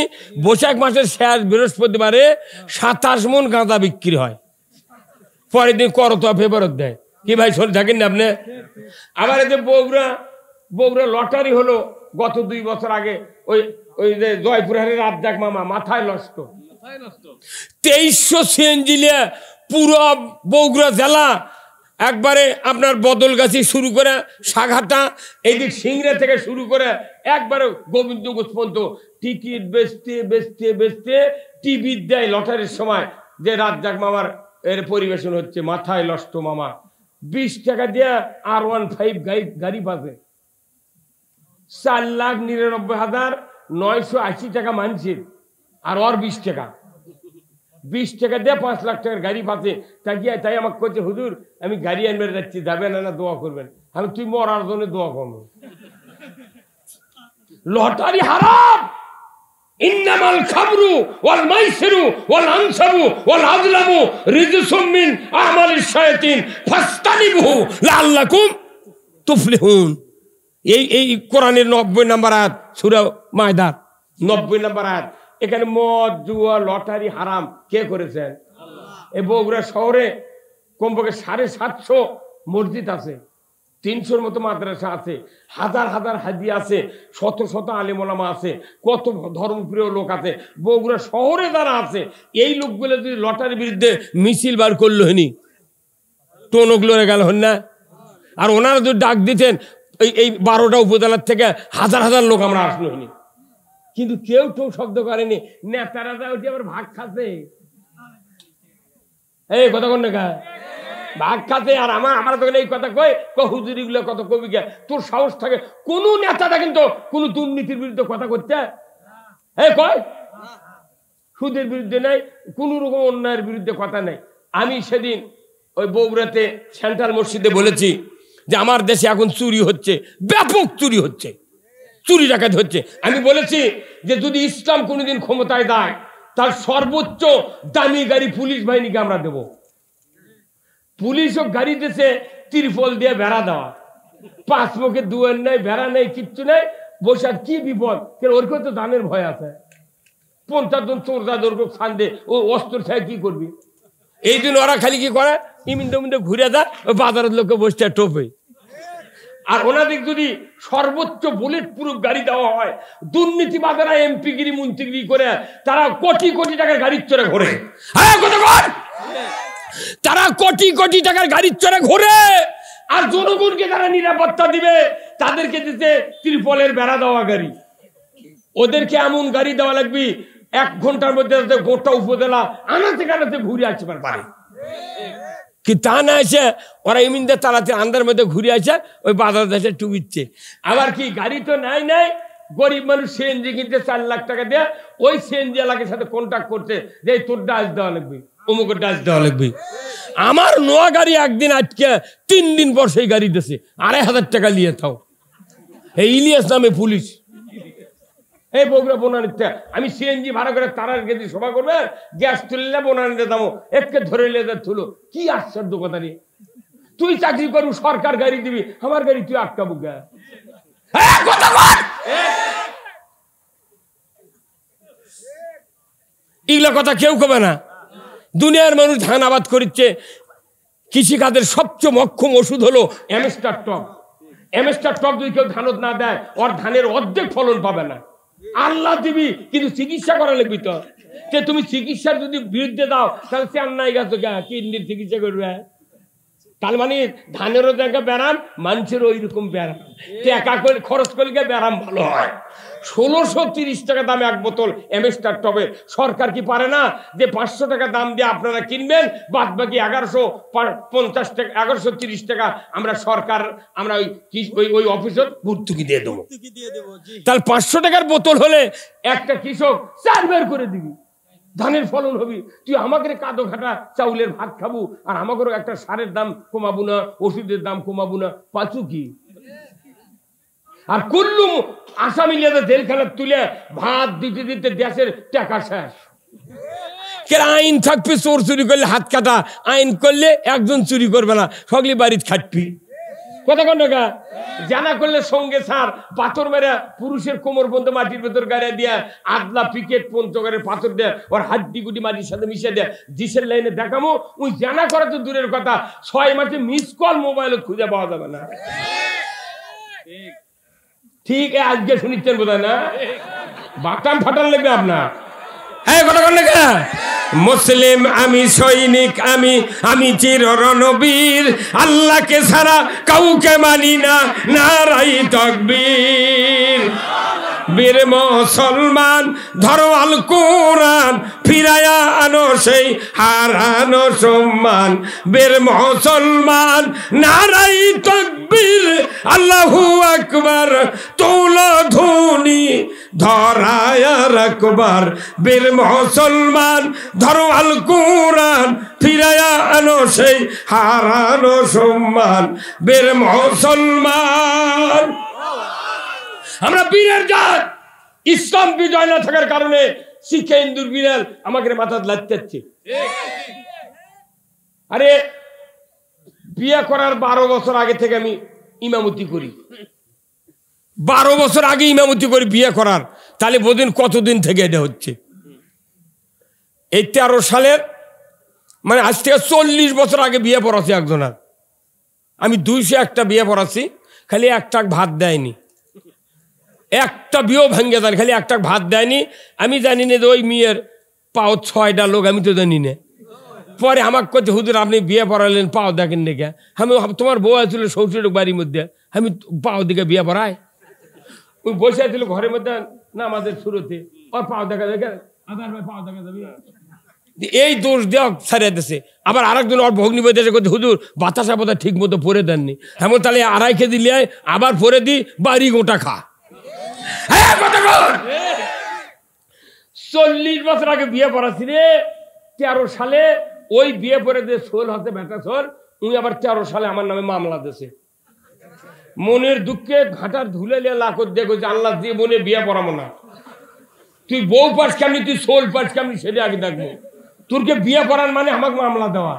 বৈশাখ মাসের শেষ বৃহস্পতিবারে 27 মণ গাঁজা বিক্রি হয়, পরের দিন করতোয়া ফেরত দেয়। কি ভাই শোন থাকেন না আপনি? আবার এই যে বগুড়া লটারি হলো গত 2 বছর আগে, ওই যে জয়পুরহাটের রাজ্জাক মামা মাথায় নষ্ট 2300 সিএনজি নিয়ে পুরো বগুড়া জেলা একবারে আপনার বদলগাছি শুরু করে সাঘাটা এইদিক সিংড়া থেকে শুরু করে একবারে গোবিন্দগঞ্জ পর্যন্ত টিকিট বেচতে বেচতে বেচতে টিভি দেয় লটারির সময় যে রাজ্জাক মামার এর পরিবেশন হচ্ছে, মাথায় নষ্ট মামা 20 টাকা দিয়ে R15 গাড়ি পাবে, 4,99,980 টাকা মানছেন, আর ওর 20 টাকা দিয়ে 5 লাখ টাকার গাড়ি পাচ্ছে। তাই আমাকে করছে, হুজুর আমি গাড়ি আনবে যাচ্ছি, যাবেন না দোয়া করবেন? আমি তুই মরার জন্য দোয়া করবো। লটারি হারাম। ইন্নামাল খামরু ওয়াল মাইসিরু ওয়াল আনসাবু ওয়াল আযলামু রিজসুম মিন আমালিশ শায়াতিন ফাসতানিবুহু লাআল্লাকুম তুফলিহুন। এই কোরআনের 90 নম্বর আয়াত, সূরা মায়দা 90 নম্বর আয়াত। এখানে মদ জুয়া লটারি হারাম কে করেছেন? এই বগুড়া শহরে কমপক্ষে 750 মসজিদ আছে, 300-র মতো মাদ্রাসা আছে, হাজার হাজার হাজি আছে, শত শত আলেম ওলামা আছে, কত ধর্মপ্রিয় লোক আছে। বগুড়া শহরে যারা আছে এই লোকগুলো যদি লটারির বিরুদ্ধে মিছিল বার করলো হয়নি, টোনকলোরে গেল হন না? আর ওনারা যদি ডাক দিতেন এই 12টা উপজেলার থেকে হাজার হাজার লোক আমরা আসলো হয়নি, কিন্তু কেউ শব্দ করেনি। নেতারা যা ওটি আবার ভাগ খাচ্ছে, এই কথা কোন না ভাগ খাতে। আর আমার তখন এই কথা কই হুজুরি গুলো কত কবি গে, তোর সাহস থাকে কোন নেতাটা কিন্তু কোন দুর্নীতির বিরুদ্ধে কথা করতে কয়, সুদের বিরুদ্ধে নেই, কোন রকম অন্যায়ের বিরুদ্ধে কথা নেই। আমি সেদিন ওই বগুড়াতে সেন্ট্রাল মসজিদে বলেছি যে আমার দেশে এখন চুরি হচ্ছে, ব্যাপক চুরি হচ্ছে, চুরি ডাকাতি হচ্ছে। আমি বলেছি যে যদি ইসলাম কোনোদিন ক্ষমতায় যায় তার সর্বোচ্চ দামি গাড়ি পুলিশ বাহিনীকে আমরা দেব। পুলিশও গাড়ি দিয়েছে ত্রিপল দিয়ে বেড়া দেওয়া, 5 মুখে দুয়ার নেই, বেড়া নেই, কিচ্ছু নেই, বসার কি বিপদ, ওর তো দানের ভয় আছে। 50 জন চোর যাদের ফান্দে ও অস্ত্র ছায় কি করবি? এই জন্য ওরা খালি কি করে, ইমিন্দে ঘুরে যায়, ওই বাজারের লোককে বসতে টোপে। আর ওনাদের যদি সর্বোচ্চ বুলেট প্রুফ গাড়ি দেওয়া হয়, দুর্নীতিবাদেরা এমপিগিরি মন্ত্রীগিরি করে তারা কোটি কোটি টাকার গাড়ির চড়ে ঘোরে। তারা কোটি কোটি টাকার গাড়ির চড়ে ঘোরে, আর জনগণকে তারা নিরাপত্তা দিবে তাদেরকে দিতে ত্রিপলের বেড়া দেওয়া গাড়ি, ওদেরকে এমন গাড়ি দেওয়া লাগবে 1 ঘন্টার মধ্যে গোটা উপজেলা আনাতে কানাতে ঘুরে আসতে পারে। কি তা না এসে ওরা এমনিতে তাড়াতে আন্দার মধ্যে ঘুরে আসে, ওই বাজার দেশে টুবিচ্ছে। আবার কি গাড়ি তো নাই, গরিব মানুষ সিএনজি কিনতে 4 লাখ টাকা দেয়, ওই সিএনজি এলাকার সাথে কন্ট্যাক্ট করতে যে তোর ডাস দেওয়া লাগবে, অমুকের ডাস দেওয়া লাগবে। আমার নোয়া গাড়ি একদিন আজকে 3 দিন পর সেই গাড়ি দিয়েছে 2,500 টাকা নিয়ে থাও। এই ইলিয়াস নামে পুলিশ, এই বগুড়া বোনানিতে আমি সিএনজি ভাড়া করে তারার গেছি সভা করবে, গ্যাস তুললে বোনানিতে দামো একে ধরে লেগে তুলো। কি আশ্চর্য কথা রে, তুই চাকরি করবি সরকার গাড়ি দিবি, আমার গাড়ি তুই আটকাবো গা? এগুলা কথা কেউ কবে না। দুনিয়ার মানুষ ধান আবাদ করছে, কৃষিকাজের সবচেয়ে মক্ষম ওষুধ হলো এমএসটার টপ। এমএসটার টপ যদি কেউ ধানত না দেয়, ওর ধানের অর্ধেক ফলন পাবে না। আল্লাহ দিবি, কিন্তু চিকিৎসা করা লাগবি তো। তুমি চিকিৎসার যদি বিরুদ্ধে দাও, তাহলে চেন্নাই গেছো কিডনির চিকিৎসা করবে। তার মানে ধানেরও দেখা ব্যারাম, মানুষের ওই রকম ব্যারাম, টাকা করে খরচ করলে ব্যারাম ভালো হয়। 1630 টাকা দামে 1 বোতল এমএসটার টবে। সরকার কি পারে না যে 500 টাকা দাম দিয়ে আপনারা কিনবেন, বাদ বাকি 1150 টাকা 1130 টাকা আমরা সরকার আমরা ওই অফিসে ভর্তুকি দিয়ে দেবো। তাহলে 500 টাকার বোতল হলে একটা কৃষক 4 বের করে দিবি, ধানের ফলন হবি। তুই আমাকে কাদো ঘাটা চাউলের ভাত খাবো, আর আমাকেও একটা সারের দাম কমাবো না, ওষুধের দাম কমাবো না, পাচু কি? আর কুল্লুম আসামি নিয়ে জেলখানা তুলে ভাত দিতে দিতে দেশের টাকা শেষ। আইন থাকবে, চোর চুরি করলে হাত কাটা, আইন করলে একজন চুরি করবে না, সকলে বাড়িতে খাটবি। কথা কোন টাকা জানা করলে সঙ্গে সার পাথর মেরে পুরুষের কোমর পর্যন্ত মাটির ভেতর গাড়িয়ে দিয়ে আদলা পিকেট পঞ্চগড়ের পাথর দেয়, ওর হাড্ডি গুটি মাটির সাথে মিশে দেয়, ডিসের লাইনে দেখামো। ওই জানা করা তো দূরের কথা, 6 মাসে মিস কল মোবাইলে খুঁজে পাওয়া যাবে না। ঠিক আজকে শুনিচ্ছেন বোধ হয় না, বাটাম ফাটান লাগবে আপনার। হ্যাঁ কথা কোন টাকা মুসলিম আমি, সৈনিক আমি, আমি চির রণবীর, আল্লাহকে ছাড়া কাউকে মানি না, নারাই তাকবীর। বীর মুসলমান ধরো আল কোরআন, ফিরায়া আনো সেই হারানো সম্মান। বীর মুসলমান নারাই তাকবীর, আল্লাহু আকবার, তোলা ধ্বনি ধরায়া রাখবার। বীর মুসলমান ধরো আল কোরআন, ফিরায়া আনো সেই হারানো সম্মান। বীর মুসলমান আমরা বীরের জাত। ইসলাম বিজয় না থাকার কারণে শিখে ইন্দুর বিড়াল আমাকে মাথা লাগতে। আরে বিয়ে করার 12 বছর আগে থেকে আমি ইমামতি করি, 12 বছর আগে ইমামতি করি বিয়ে করার। তাহলে বোঝেন কতদিন থেকে এটা হচ্ছে। এই 13 সালের মানে আজ থেকে 40 বছর আগে বিয়ে পড়াচ্ছি একজনের। আমি 201টা বিয়ে পড়াচ্ছি, খালি একটা ভাত দেয়নি, একটা বিয়েও ভেঙে দেন, খালি একটা ভাত দেয়নি। আমি জানি না যে ওই মেয়ের পাও 6টা লোক, আমি তো জানি না। পরে আমাকে করছে হুজুর আপনি বিয়ে পড়ালেন, পাও দেখেন দেখে। আমি তোমার বউ আছিল শ্বশুর বাড়ির মধ্যে, আমি পাও দিকে বিয়ে পড়াই। ওই বসে ছিল ঘরের মধ্যে না আমাদের শুরুতে, ওর পাও দেখা দেখে পাও দেখা যাবে, এই দোষ দেওয়া ছাড়িয়ে দিচ্ছে। আবার আরেকজন ওর ভগ্নি বই দেশে করছে হুজুর বাতাসা বোধ ঠিক মতো পরে দেননি, এমন তাহলে 2.5 কেজি লিয়ে আবার পরে দিই, বাড়ি গোটা খা। 40 বছর আগে বিয়ে পড়াচ্ছি রে, 13 সালে ওই বিয়ে পরে দিয়ে সোল হাতে বেটা সোল, উনি আবার 13 সালে আমার নামে মামলা দিয়েছে। মনের দুঃখে ঘাটার ধুলে নিয়ে লাখত দেখো যে আল্লাহ দিয়ে মনে বিয়ে পড়াবো না, তুই বউ পাস কেমনি, তুই সোল পাস কেমনি, সেটা আগে দেখবো। তোরকে বিয়ে পড়ার মানে আমাকে মামলা দেওয়া।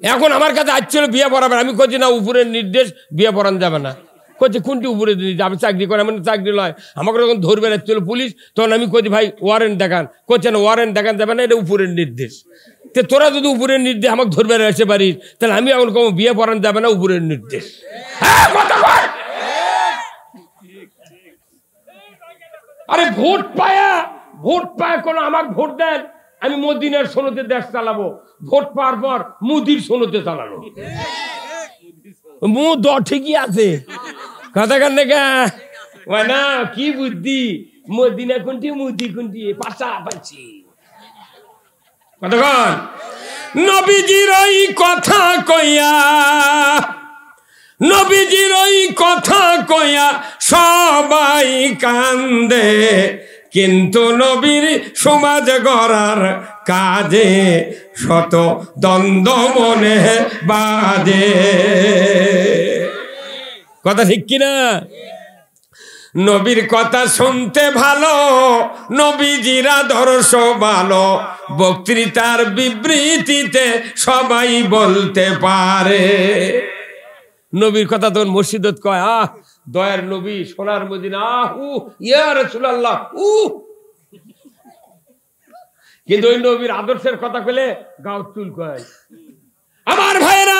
এখন আমার কাছে আসছিল বিয়ে পড়াবেন, আমি করছি না উপরের নির্দেশ বিয়ে পড়ানো যাবে না। করছে কোনটি উপরে যাবে চাকরি করে, মানে চাকরি লয়। আমাকে যখন ধরবে আসছিল পুলিশ, তখন আমি করছি ভাই ওয়ারেন্ট দেখান। করছে না ওয়ারেন্ট দেখান যাবে না, এটা উপরের নির্দেশ। তো তোরা যদি উপরের নির্দেশ আমাকে ধরবে আসতে পারিস, তাহলে আমি এখন কম বিয়ে পড়ানো যাবে না, উপরের নির্দেশ। আরে ভোট পায়া কোনো আমাকে ভোট দেন, আমি মদিনার সোনতে দেশ চালাবো, ভোট পাওয়ার পর মুদির সোনতে চালানো। মু দ ঠিকই আছে, কথা কান না কি বুদ্ধি, মদিনা কোনটি মুদি কোনটি পাশাপাশি। কতক্ষণ নবীজির ওই কথা কইয়া, নবীজির ওই কথা কইয়া সবাই কান্দে, কিন্তু নবীর সমাজ গড়ার কাজে শত দ্বন্দ্ব মনে বাজে। কথা ঠিক কিনা? নবীর কথা শুনতে ভালো, নবীজির আদর্শ ভালো, বক্তৃতার বিবৃতিতে সবাই বলতে পারে। নবীর কথা তখন মসজিদত কয়, আহ দয়ার নবী, সোনার মদিনা, ইয়া রাসূলুল্লাহ। কিন্তু ওই নবীর আদর্শের কথা কইলে গাও চুল কয়। আমার ভাইরা,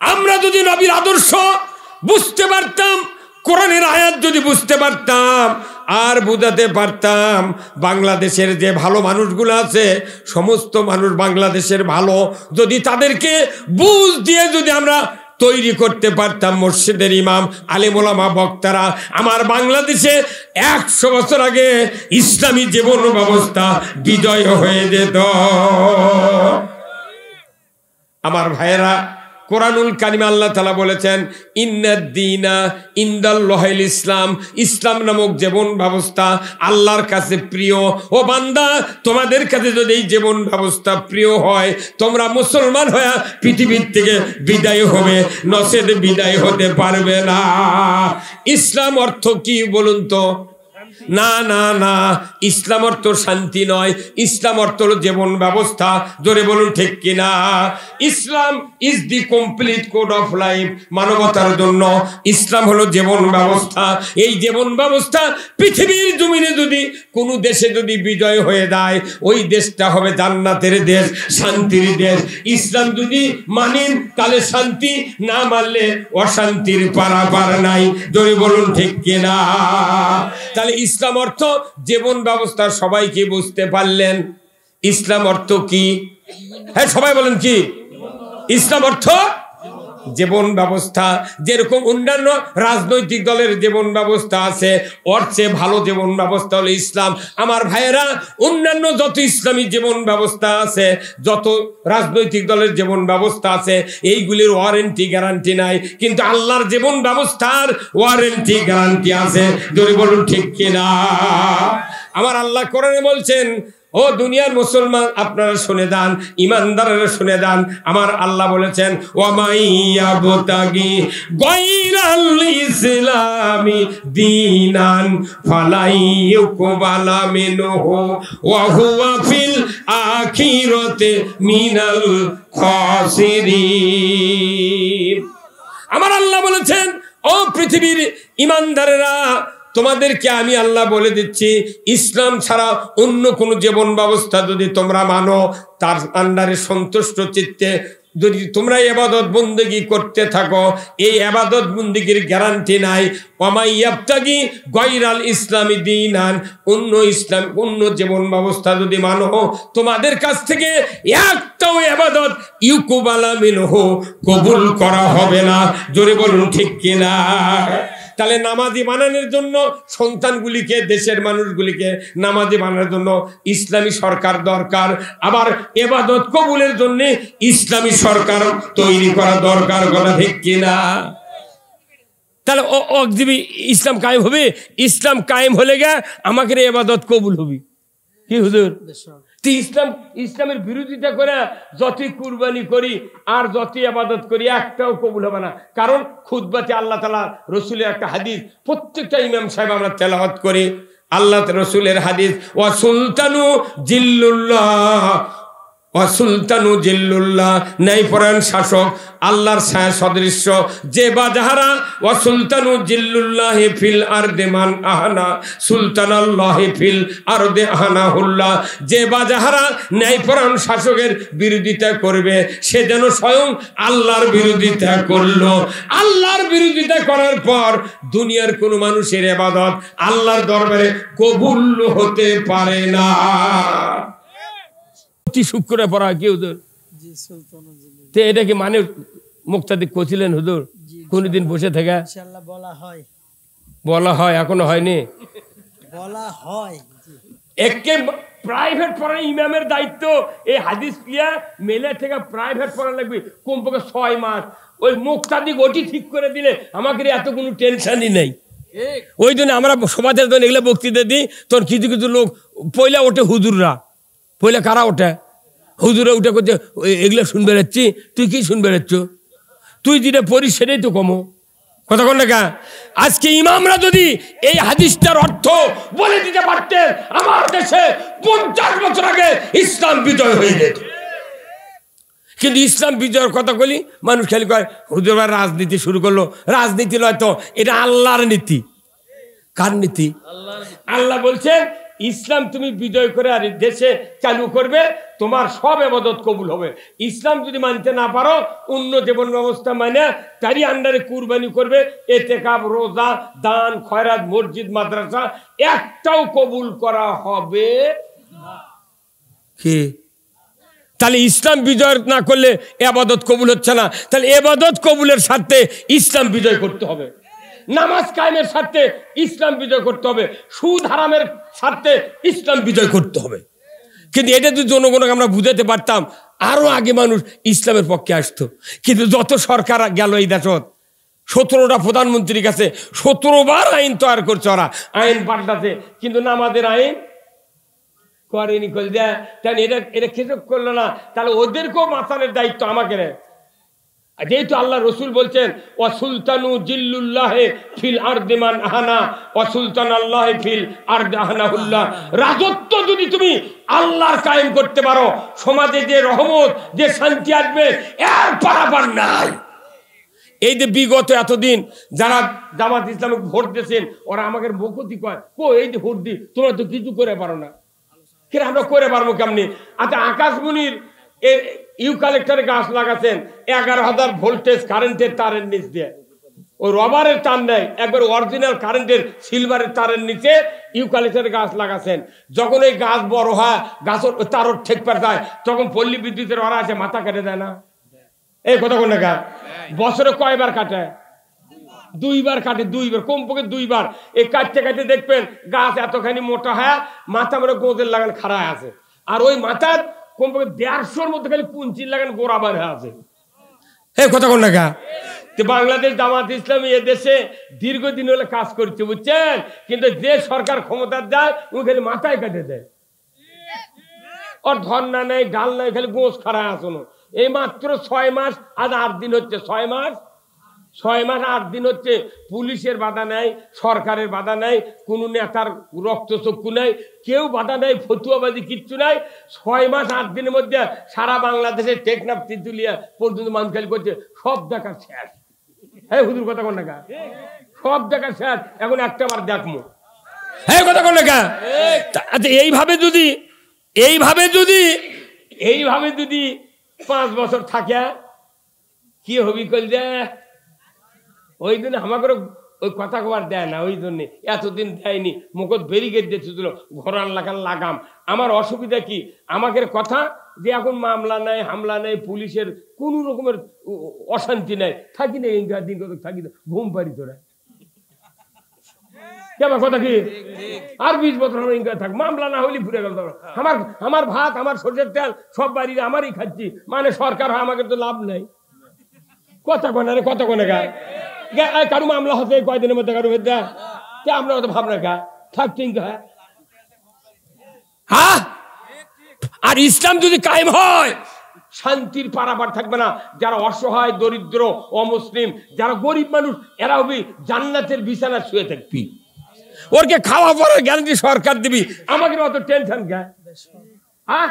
আমরা যদি নবীর আদর্শ বুঝতে পারতাম, কোরআনের আয়াত যদি বুঝতে পারতাম আর বুঝাতে পারতাম, বাংলাদেশের যে ভালো মানুষগুলো আছে, সমস্ত মানুষ বাংলাদেশের ভালো, যদি তাদেরকে বুঝ দিয়ে যদি আমরা তৈরি করতে পারতাম মসজিদের ইমাম, আলেম ওলামা, বক্তারা, আমার বাংলাদেশে 100 বছর আগে ইসলামী জীবন ব্যবস্থা বিজয় হয়ে যেত। আমার ভাইয়েরা, কোরআনুল কারিমে আল্লাহ তাআলা বলেছেন, ইন্নাদ-দীনা ইনদাল্লাহিল ইসলাম, ইসলাম নামক জীবন ব্যবস্থা আল্লাহর কাছে প্রিয়। ও বান্দা, তোমাদের কাছে যদি এই জীবন ব্যবস্থা প্রিয় হয়, তোমরা মুসলমান হয়ে পৃথিবীর থেকে বিদায় হবে, নচেত বিদায় হতে পারবে না। ইসলাম অর্থ কি বলুন তো? না না না, ইসলাম অর্থ শান্তি নয়, ইসলাম অর্থ হলো জীবন ব্যবস্থা। জোরে বলুন ঠিক কিনা? Islam is the complete code of life, মানবতার জন্য ইসলাম হলো জীবন ব্যবস্থা। এই জীবন ব্যবস্থা পৃথিবীর জমিনে যদি কোনো দেশে যদি বিজয় হয়ে যায়, ওই দেশটা হবে জান্নাতের দেশ, শান্তির দেশ। ইসলাম যদি মানেন তাহলে শান্তি, না মানলে অশান্তির পারাপার নাই। জোরে বলুন ঠিক কিনা? তাহলে ইসলাম অর্থ জীবন ব্যবস্থা সবাইকে বুঝতে পারলেন। ইসলাম অর্থ কি? হ্যাঁ সবাই বলেন কি? ইসলাম অর্থ জীবন ব্যবস্থা। যেরকম অন্যান্য রাজনৈতিক দলের জীবন ব্যবস্থা আছে, ওর চেয়ে ভালো জীবন ব্যবস্থা হলো ইসলাম। আমার ভাইয়েরা, অন্যান্য যত ইসলামী জীবন ব্যবস্থা আছে, যত রাজনৈতিক দলের জীবন ব্যবস্থা আছে, এইগুলির ওয়ারেন্টি গ্যারান্টি নাই, কিন্তু আল্লাহর জীবন ব্যবস্থার ওয়ারেন্টি গ্যারান্টি আছে। যদি বলুন ঠিক কিনা? আমার আল্লাহ কোরআনে বলছেন, ও দুনিয়ার মুসলমান আপনারা শুনে যান, ইমানদাররা শুনে যান। আমার আল্লাহ বলেছেন, ওয়ামাইয়াবতাগি গায়রাল ইসলামি দীনান ফালাইয়ুকবালা মিনহু ওয়া হুয়া ফিল আখিরাতি মিনাল খাসিরিন। আমার আল্লাহ বলেছেন, ও পৃথিবীর ইমানদারেরা, তোমাদেরকে আমি আল্লাহ বলে দিচ্ছি, ইসলাম ছাড়া অন্য কোনো জীবন ব্যবস্থা যদি তোমরা মানো, তার আন্ডারে সন্তুষ্ট চিত্তে যদি তোমরা ইবাদত বন্দেগী করতে থাকো, এই ইবাদত বন্দেগীর গ্যারান্টি নাই। ওয়ামাইয়াবতাগি গায়রাল ইসলামি দীনান, অন্য জীবন ব্যবস্থা যদি মানো, তোমাদের কাছ থেকে একটাও ইবাদত ইউকুবালা মিনহু, কবুল করা হবে না। জোরে বলুন ঠিক কিনা? তাহলে নামাজি বানানোর জন্য সন্তানগুলিকে, দেশের মানুষগুলিকে নামাজি বানানোর জন্য ইসলামী সরকার দরকার। আবার ইবাদত কবুলের জন্য ইসলামী সরকার তৈরি করা দরকার। কথা ঠিক কিনা? তাহলে ইসলাম কায়েম হবে। ইসলাম কায়েম হলে গা আমাকে ইবাদত কবুল হবে। কি হুজুর? ইসলামের বিরোধিতা করে যতই কুরবানি করি আর যতই ইবাদত করি, একটাও কবুল হবে না। কারণ খুতবাতে আল্লাহ তাআলা রসুলের একটা হাদিস, প্রত্যেকটা ইমাম সাহেব আমরা তেলাওয়াত করি, আল্লাহ রসুলের হাদিস, ওয়া সুলতানু জিল্লুল্লাহ, ওয়া সুলতানু জিল্লুল্লাহ, ন্যায়পরায়ণ শাসক, আল্লাহর ছায়া সদৃশ্য, যে বা যাহারা, ওয়া সুলতানু জিল্লুল্লাহি ফিল আরদি মান আহানা সুলতানাল্লাহি ফিল আরদি আহানাহুল্লাহ, যে বা যাহারা ন্যায়পরায়ণ শাসকের বিরোধিতা করবে, সে যেন স্বয়ং আল্লাহর বিরোধিতা করলো। আল্লাহর বিরোধিতা করার পর দুনিয়ার কোনো মানুষের ইবাদত আল্লাহর দরবারে কবুল হতে পারে না। প্রতি শুক্রবারে পড়া হয় কি হুজুর? তো এটা কি মানে মুক্তাদি কছিলেন হুজুর কোনদিন বসে থেকে? বলা হয়, এখনো হয়নি। বলা হয় একে প্রাইভেট পড়া ইমামের দায়িত্ব। এই হাদিস ক্লিয়ার মেলে থেকে প্রাইভেট পড়া লাগবে কমপক্ষে 6 মাস। ওই মুক্তাদি ওটি ঠিক করে দিলে আমাকে এত কোনো টেনশনই নেই। ওই জন্য আমরা সমাজের জন্য এগুলো বক্তৃতা দিই। তোর কিছু কিছু লোক পয়লা ওঠে হুজুররা, পয়লা কারা ওঠে? হুজুরে উঠে করছে এগুলো শুনবে যাচ্ছি। তুই কি শুনবে যাচ্ছ? তুই যেটা পড়িস সেটাই তো কমো কথা কোন না। আজকে ইমামরা যদি এই হাদিসটার অর্থ বলে দিতে পারতেন, আমার দেশে 50 বছর আগে ইসলাম বিজয় হয়ে যেত। কিন্তু ইসলাম বিজয়ের কথা বলি মানুষ খালি কয় হুজুর রাজনীতি শুরু করলো। রাজনীতি নয় তো, এটা আল্লাহর নীতি। কার নীতি? আল্লাহ বলছেন ইসলাম তুমি বিজয় করে আর দেশে চালু করবে, তোমার সব ইবাদত কবুল হবে। ইসলাম যদি মানতে না পারো, অন্য জীবন ব্যবস্থা মানে তারই আন্ডারে কুরবানি করবে, এতেকাব, রোজা, দান, খয়রাত, মসজিদ, মাদ্রাসা একটাও কবুল করা হবে কি? তাহলে ইসলাম বিজয় না করলে ইবাদত কবুল হচ্ছে না। তাহলে ইবাদত কবুলের স্বার্থে ইসলাম বিজয় করতে হবে। নামাজ কায়েমের স্বার্থে ইসলাম বিজয় করতে হবে। সুদ হারামের স্বার্থে ইসলাম বিজয় করতে হবে। কিন্তু এটা যদি জনগণকে আমরা বুঝাতে পারতাম, আরো আগে মানুষ ইসলামের পক্ষে আসতো। কিন্তু যত সরকার গেল এই দেশত, 17টা প্রধানমন্ত্রীর কাছে 17 বার আইন তৈরি করছে, ওরা আইন পাল্টাতে, কিন্তু নামাজের আইন করেনি। করে দেয় তাহলে এটা খেসব করলো না, তাহলে ওদেরকেও বাঁচানোর দায়িত্ব আমাকে নেয়। যেহেতু আল্লাহ রসুল বলছেন ওয়াসুলতানু জিল্লুল্লাহে ফিল আরদি মান আহানা ওয়াসুলতান আল্লাহ ফিল আরদি আহানাহুল্লাহ। রাজত্ব যদি তুমি আল্লাহর কায়েম করতে পারো, সমাজে যে রহমত, যে শান্তি আসবে এর পারাবার নাই। এই যে বিগত এতদিন যারা জামাত ইসলামে ভোট দিয়েছেন, ওরা আমাকে বকুতি কয়, এই যে ভোট দি তোমরা তো কিছু করে পারো না। কিন্তু আমরা করে পারবো কেমনি? আচ্ছা, আকাশমণির ইউক্যালিপটাসের গাছ লাগাচ্ছেন 11,000 ভোল্টেজ কারেন্টের তারের নিচ দিয়ে, ওই রবারের তার নেই, একবার অরিজিনাল কারেন্টের সিলভারের তারের নিচে ইউক্যালিপটাসের গাছ লাগাচ্ছেন। যখন এই গাছ বড় হয়, গাছের তারও ঠেক পেয়ে যায়, তখন পল্লী বিদ্যুতের ওরা আছে মাথা কেটে দেয় না? এই কথা কোন গা বছরে কয়বার কাটে? 2 বার কাটে, 2 বার, কমপক্ষে 2 বার। এই কাটতে কাটতে দেখবেন গাছ এতখানি মোটা হয়, মাথা মানে গোঁদের লাগান খাড়ায় আছে, আর ওই মাথার কমপক্ষে 150-র মধ্যে খালি পুঞ্চির লাগান গোড়া বার হয়ে আছে। এই কথা কোন গা? বাংলাদেশ জামাত ইসলামী এদেশে দীর্ঘদিন হলে কাজ করছে, বুঝছেন? কিন্তু যে সরকার ক্ষমতার যায় ও খালি মাথায় কাটে দেয়, ওর ধর্না নেই, ডাল নাই, খালি গোঁস খাড়ায় আসনো। এই মাত্র 6 মাস, আজ 8 দিন হচ্ছে, 6 মাস 8 দিন হচ্ছে। পুলিশের বাধা নাই, সরকারের বাধা নাই, কোন নেতার রক্তচক্ষু নাই, কেউ বাধা নাই, ফতুয়াবাজি কিচ্ছু নাই। 6 মাস 8 দিনের মধ্যে সারা বাংলাদেশের টেকনাফ তিতুলিয়া পর্যন্ত মানুষ খেয়াল করছে, সব দেখা শেষ। হ্যাঁ হুজুর কথা কোন না? সব দেখা শেষ, এখন একটা বার দেখবো। হ্যাঁ কথা কোন না? আচ্ছা, এইভাবে যদি 5 বছর থাকে কি হবি? কল দে ওই জন্য আমাকে ওই কথা কবার দেয় না, ওই জন্যে এতদিন দেয়নি। মুখত ব্যারিকেড দিয়েছিল, ঘোরান লাগান লাগাম। আমার অসুবিধা কি? আমাকে কথা যে এখন মামলা নাই, হামলা নাই, পুলিশের কোন রকমের অশান্তি নাই, থাকি না এই দিন কত থাকি না, ঘুম পারি তোরা কেমন কথা কি? আর 20 বছর থাক, মামলা না হলে ঘুরে গেল। আমার ভাত, আমার সরষের তেল সব বাড়ির আমারই খাচ্ছি, মানে সরকার হয়, আমাকে তো লাভ নাই। কথা কোনে রে, কথা কোনে গা? কারু মামলা হচ্ছে কয়দিনের মধ্যে, কারু আমরা তো ভাবনা গা থাকছি। হ্যাঁ, আর ইসলাম যদি কায়েম হয়, শান্তির পারাবার থাকবে না। যারা অসহায়, দরিদ্র, অমুসলিম, যারা গরিব মানুষ, এরা হবে জান্নাতের বিছানা শুয়ে থাকবি। ওরকে খাওয়া পড়ার গ্যারান্টি সরকার দিবি। আমাকে অত টেনশন কে? হ্যাঁ,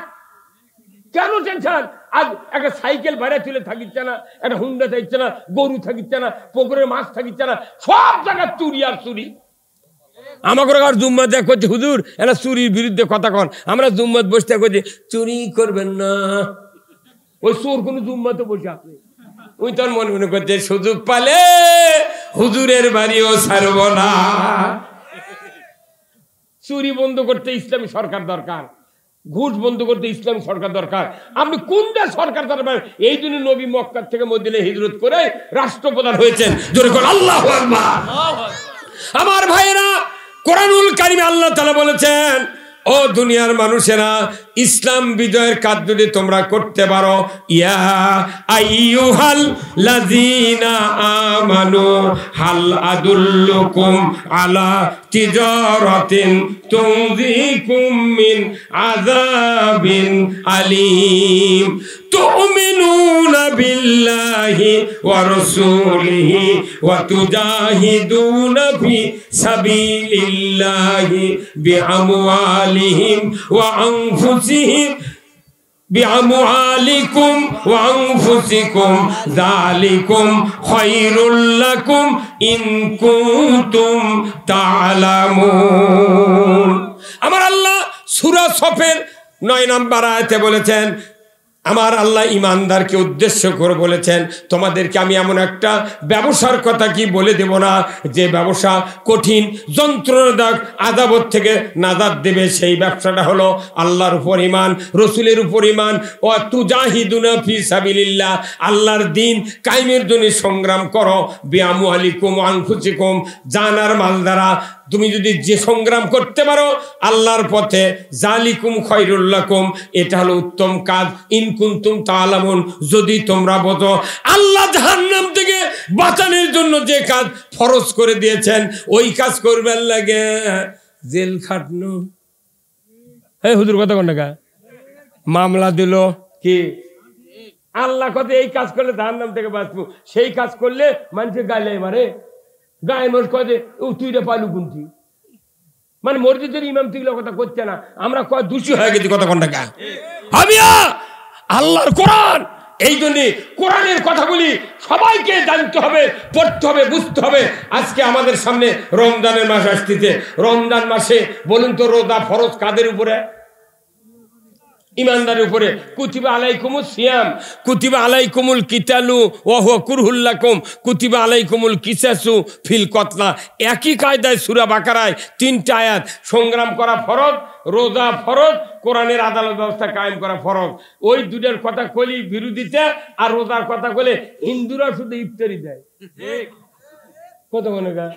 কেন টেনশন? আজ একটা সাইকেল বাইরে তুলে থাকিচ্ছে না, একটা হুন্ডা থাকছে না, গরু থাকিচ্ছে না, পুকুরের মাছ থাকিচ্ছে না, সব জায়গায় চুরি আর চুরি। আমাকে আর জুম্মা দেখ করছে হুজুর এরা চুরির বিরুদ্ধে কথা কন। আমরা জুম্মাত বসতে করছি চুরি করবেন না, ওই চোর কোন জুম্মাতে বসে আছে। ওই তোর মনে মনে করছে সুযোগ পালে হুজুরের বাড়িও ছাড়ব না। চুরি বন্ধ করতে ইসলামী সরকার দরকার। ঘুষ বন্ধ করতে ইসলামী সরকার দরকার। আপনি কোনটা সরকার দরকার? এই জন্য নবী মক্কা থেকে মদিনায় হিজরত করে রাষ্ট্রপ্রধান হয়েছেন। জোরে করে আল্লাহু আকবার। আমার ভাইয়েরা, কোরআনুল কারিমে আল্লাহ তাআলা বলেছেন, ও দুনিয়ার মানুষেরা, ইসলাম বিজয়ের কাজ যদি তোমরা করতে পারো, ইয়া আইয়ুহাল লাযিনা আমানু হাল আদুল্লুকুম আলা তিজারাতিন তুনজিকুম মিন আযাবিন আলীম তুমিনুনা বিল্লাহি ওয়া রাসূলিহি ওয়া তুজাহিদুনা ফি সাবিলিল্লাহি বিআমওয়ালিহিম ওয়া আনফুসিহিম বিআমওয়ালিকুম ওয়া আনফুসিকুম যালিকুম খায়রুল লাকুম ইন কুনতুম তা'লামুন। আমার আল্লাহ সূরা সফের 9 নম্বর আয়াতে বলেছেন, আমার আল্লাহ ইমানদারকে উদ্দেশ্য করে বলেছেন, তোমাদেরকে আমি এমন একটা ব্যবসার কথা কি বলে দেব না, যে ব্যবসা কঠিন যন্ত্রণাদায়ক আযাব থেকে নাজাত দেবে। সেই ব্যবসাটা হলো আল্লাহর উপর ঈমান, রাসূলের উপর ঈমান, ওয়া তুজাহিদুনা ফি সাবিলিল্লাহ, আল্লাহর দ্বীন কায়েমের জন্য সংগ্রাম করো, বিআমওয়ালিকুম ওয়া আনফুসিকুম, জান আর মাল দ্বারা তুমি যদি যে সংগ্রাম করতে পারো আল্লাহর পথে, জালিকুম খায়রুল লাকুম, এটা হলো উত্তম কাজ, ইন কুনতুম তা'লামুন, যদি তোমরা বোঝো। আল্লাহ জাহান্নাম থেকে বাঁচানোর জন্য যে কাজ ফরজ করে দিয়েছেন ওই কাজ করবেন লাগে জেল খাটনো। এই হুজুর কথা কোন টাকা মামলা দিল কি আল্লাহ কথা, এই কাজ করলে জাহান্নাম থেকে বাঁচবো, সেই কাজ করলে মানুষের গায়ে মারে, গায়ে মোট কয়ে ও তুই রে পালু কোনটি, মানে মসজিদের ইমাম তুইগুলো কথা করছে না, আমরা কয় দোষী হয়ে গেছি কথা কোনটা কা আমিয়া আল্লাহর কোরআন। এই জন্যে কোরআনের কথাগুলি সবাইকে জানতে হবে, পড়তে হবে, বুঝতে হবে। আজকে আমাদের সামনে রমজানের মাস আসতেছে, রমজান মাসে বলুন তো রোজা ফরজ কাদের উপরে? ইমানদারের উপরে। কুতিবা আলাইকুমুস সিয়াম কুতিবা আলাইকুমুল কিতালু ওয়া হুয়া কুরহুল লাকুম কুতিবা আলাইকুমুল কিসাসু ফিল কতলা। একই কায়দায় সূরা বাকারায় 3টা আয়াত। সংগ্রাম করা ফরজ, রোজা ফরজ, কোরআনের আদালত ব্যবস্থা কায়েম করা ফরজ। ওই দুটার কথা কলি বিরোধিতা, আর রোজার কথা বলে হিন্দুরা শুধু ইফতারি দেয়। কত মনে গা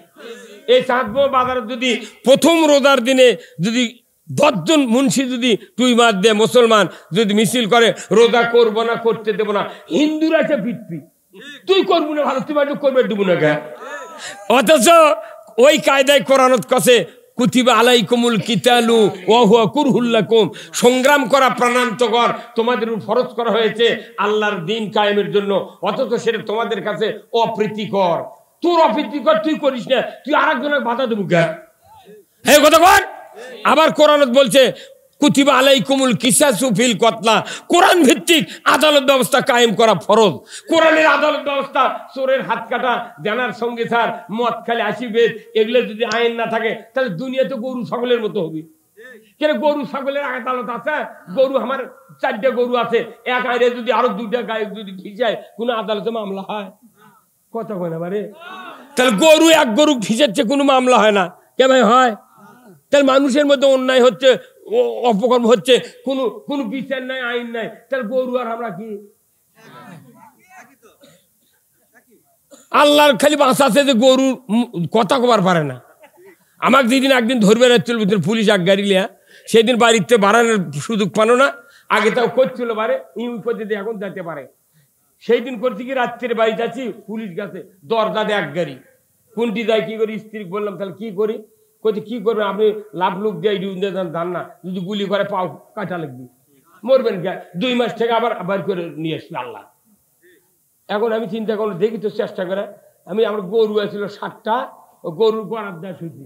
এই চাঁদবো বাজার যদি প্রথম রোজার দিনে যদি 10 জন মুন্সি যদি টুই মার দেয়, মুসলমান যদি মিছিল করে রোজা করবো না, করতে দেবো না, হিন্দুরা সে পিটপি, তুই করবো না ভালো, তুই করবে দেবো না। অথচ ওই কায়দায় কোরআনত কাছে কুতিবা আলাইকুমুল কিতালু ওয়া হুয়া কুরহুল লাকুম, সংগ্রাম করা প্রাণান্তকর তোমাদের উপর ফরজ করা হয়েছে আল্লাহর দ্বীন কায়েমের জন্য। অথচ সেটা তোমাদের কাছে অপ্রীতিকর। তোর অপ্রীতিকর তুই করিস না, তুই আরেকজনের বাধা দেবো কে? হ্যাঁ কথা কর। আবার কোরআনত বলছে কুতিবা আলাইকুমুল কিসাসু ফিল কতলা, কোরআন ভিত্তিক আদালত ব্যবস্থা কায়েম করা ফরজ। কোরআনের আদালত ব্যবস্থা, চোরের হাত কাটা, জানার সঙ্গে স্যার মদ খালি 80 বেদ, এগুলো যদি আইন না থাকে তাহলে দুনিয়াতে গরু ছাগলের মতো হবে। কেন গরু ছাগলের আদালত আছে? গরু আমার 4টা গরু আছে, এক আইনে যদি আরো 2টা গায়ে যদি ভিজায় কোনো আদালতে মামলা হয়? কথা বলে বারে, তাহলে গরু এক গরু ভিজাচ্ছে কোনো মামলা হয় না কে ভাই? হয়। তাহলে মানুষের মধ্যে অন্যায় হচ্ছে, অপকর্ম হচ্ছে, কোনো বিচার নাই, আইন নাই, তাহলে গরু আর আমরা কি? আল্লাহর খালি বাঁচা আছে যে গরু কথা কবার পারে না। আমাকে যেদিন একদিন ধরবে রাখছিল পুলিশ এক গাড়ি লিয়া, সেদিন বাড়িতে বাড়ানোর সুযোগ পানো না, আগে তাও করছিল বারে ইউজ করতে, এখন যেতে পারে। সেই দিন করছি কি রাত্রে বাড়ি যাচ্ছি, পুলিশ গেছে দরজা দেয় এক গাড়ি, কোনটি যায় কি করি? স্ত্রী বললাম তাহলে কি করি? কইতে কি করবেন আপনি? লাভ লোক দিয়ে ধান না, যদি গুলি করে পাও কাটা লাগবে, মরবেন কে? 2 মাস থেকে আবার বার করে নিয়ে আসবে আল্লাহ। এখন আমি চিন্তা করলাম দেখি তো চেষ্টা করে, আমি আমার গরু আছিল 7টা, ও গরুর গড়ার দেয় শুধু।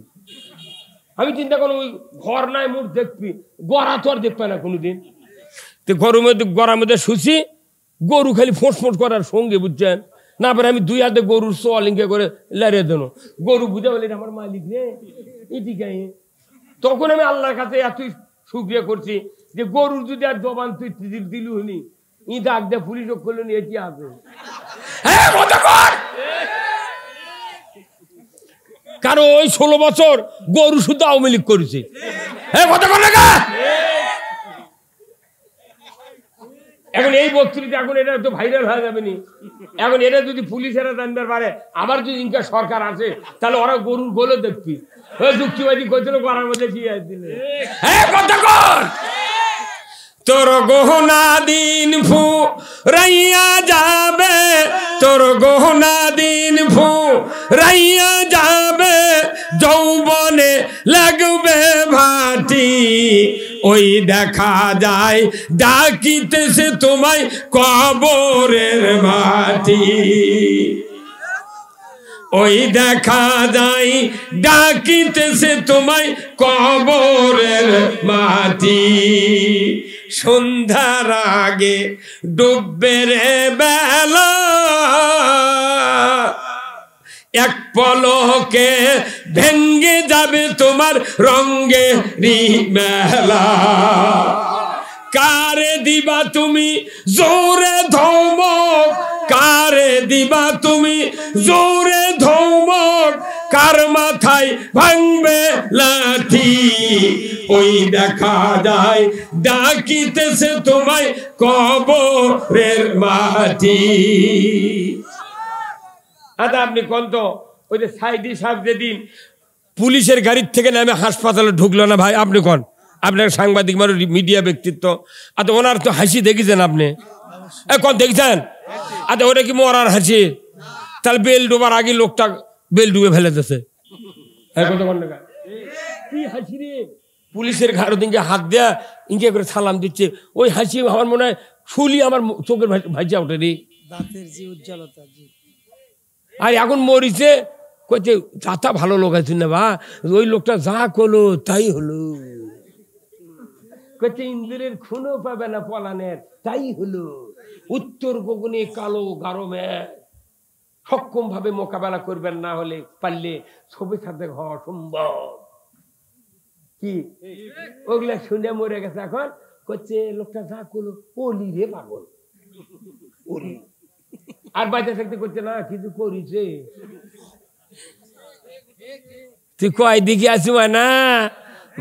আমি চিন্তা করলাম ওই ঘর নাই মোট দেখবি, গড়া তো আর দেখবে না কোনোদিন। তো গরুর মধ্যে গড়ার মধ্যে শুছি, গরু খালি ফোঁস ফোঁস করার সঙ্গে, বুঝছেন না? পরে আমি 2 হাতে গরুর সোয়ালিঙ্গে করে লারিয়ে দেন, গরু বুঝে বলি আমার মালিক রে এদিকে। তখন আমি আল্লাহর কাছে এতই শুকরিয়া করছি যে গরুর যদি আর জবান তুই দিলু হনি, ই ডাক দিয়ে পুলিশ করলো নি, এটি আছে। কারণ ওই 16 বছর গরু শুধু আওয়ামী লীগ করেছে। এখন এই বক্তৃতা এখন এটা তো ভাইরাল হয়ে যাবে নি। এখন এটা যদি পুলিশেরা জানতে পারে, আবার যদি ইনকা সরকার আসে, তাহলে ওরা গরুর গোলও দেখবি। ওই যুক্তিবাদী কইছিল করার মধ্যে কি দিলে কথা কর। তোর গহনা দিন ফু রাইয়া যাবে, তোর গহনা দিন ফু রাইয়া যাবে, যৌবনে লাগবে ভাটি, ওই দেখা যায় ডাকিতেছে তোমায় কবরের মাটি, ওই দেখা যায় ডাকিতেছে তোমায় কবরের মাটি, সন্ধ্যার আগে ডুববে রে বেলা, এক পলকে ভেঙ্গে যাবে তোমার রঙ্গেরই মেলা, কারে দিবা তুমি জোরে ধমক, কারে দিবা তুমি জোরে ধমক, কার মাথায় ভাঙবে লাঠি, ওই দেখা যায় ডাকিতেছে তোমায় কবরের মাটি। আচ্ছা আপনি কোন তো ওই যে সাইদি সাহেব যেদিন পুলিশের গাড়ির থেকে নামে হাসপাতালে ঢুকলো না ভাই, আপনি কোন, আপনার সাংবাদিক মানে মিডিয়া ব্যক্তিত্ব, আচ্ছা ওনার তো হাসি দেখেছেন আপনি, কোন দেখছেন? আচ্ছা ওটা কি মরার হাসি? তাহলে বেল ডোবার আগে লোকটা বেল ডুবে ফেলে দিতেছে, কি হাসি রে? পুলিশের ঘাড় দিনকে হাত দেয়া ইনকে করে সালাম দিচ্ছে, ওই হাসি আমার মনে হয় শুলি আমার চোখের ভাইজা ওঠে রে, দাঁতের যে উজ্জ্বলতা। আর এখন মরিছে কইছে চাচা ভালো লোক আছে না বা, ওই লোকটা যা করলো তাই হলো, কইছে ইন্দ্রের খুনও পাবে না পলানের তাই হলো, উত্তর গগনে কালো গরমে সক্ষম ভাবে মোকাবেলা করবেন না হলে পারলে ছবি সাথে হওয়া সম্ভব। কি ওগুলা শুনে মরে গেছে, এখন কইছে লোকটা যা করলো ওলি রে পাগল, ওলি। আর বাইরে থাকতে করছে না কিছু করিছে, তুই কয় দিকে আসি না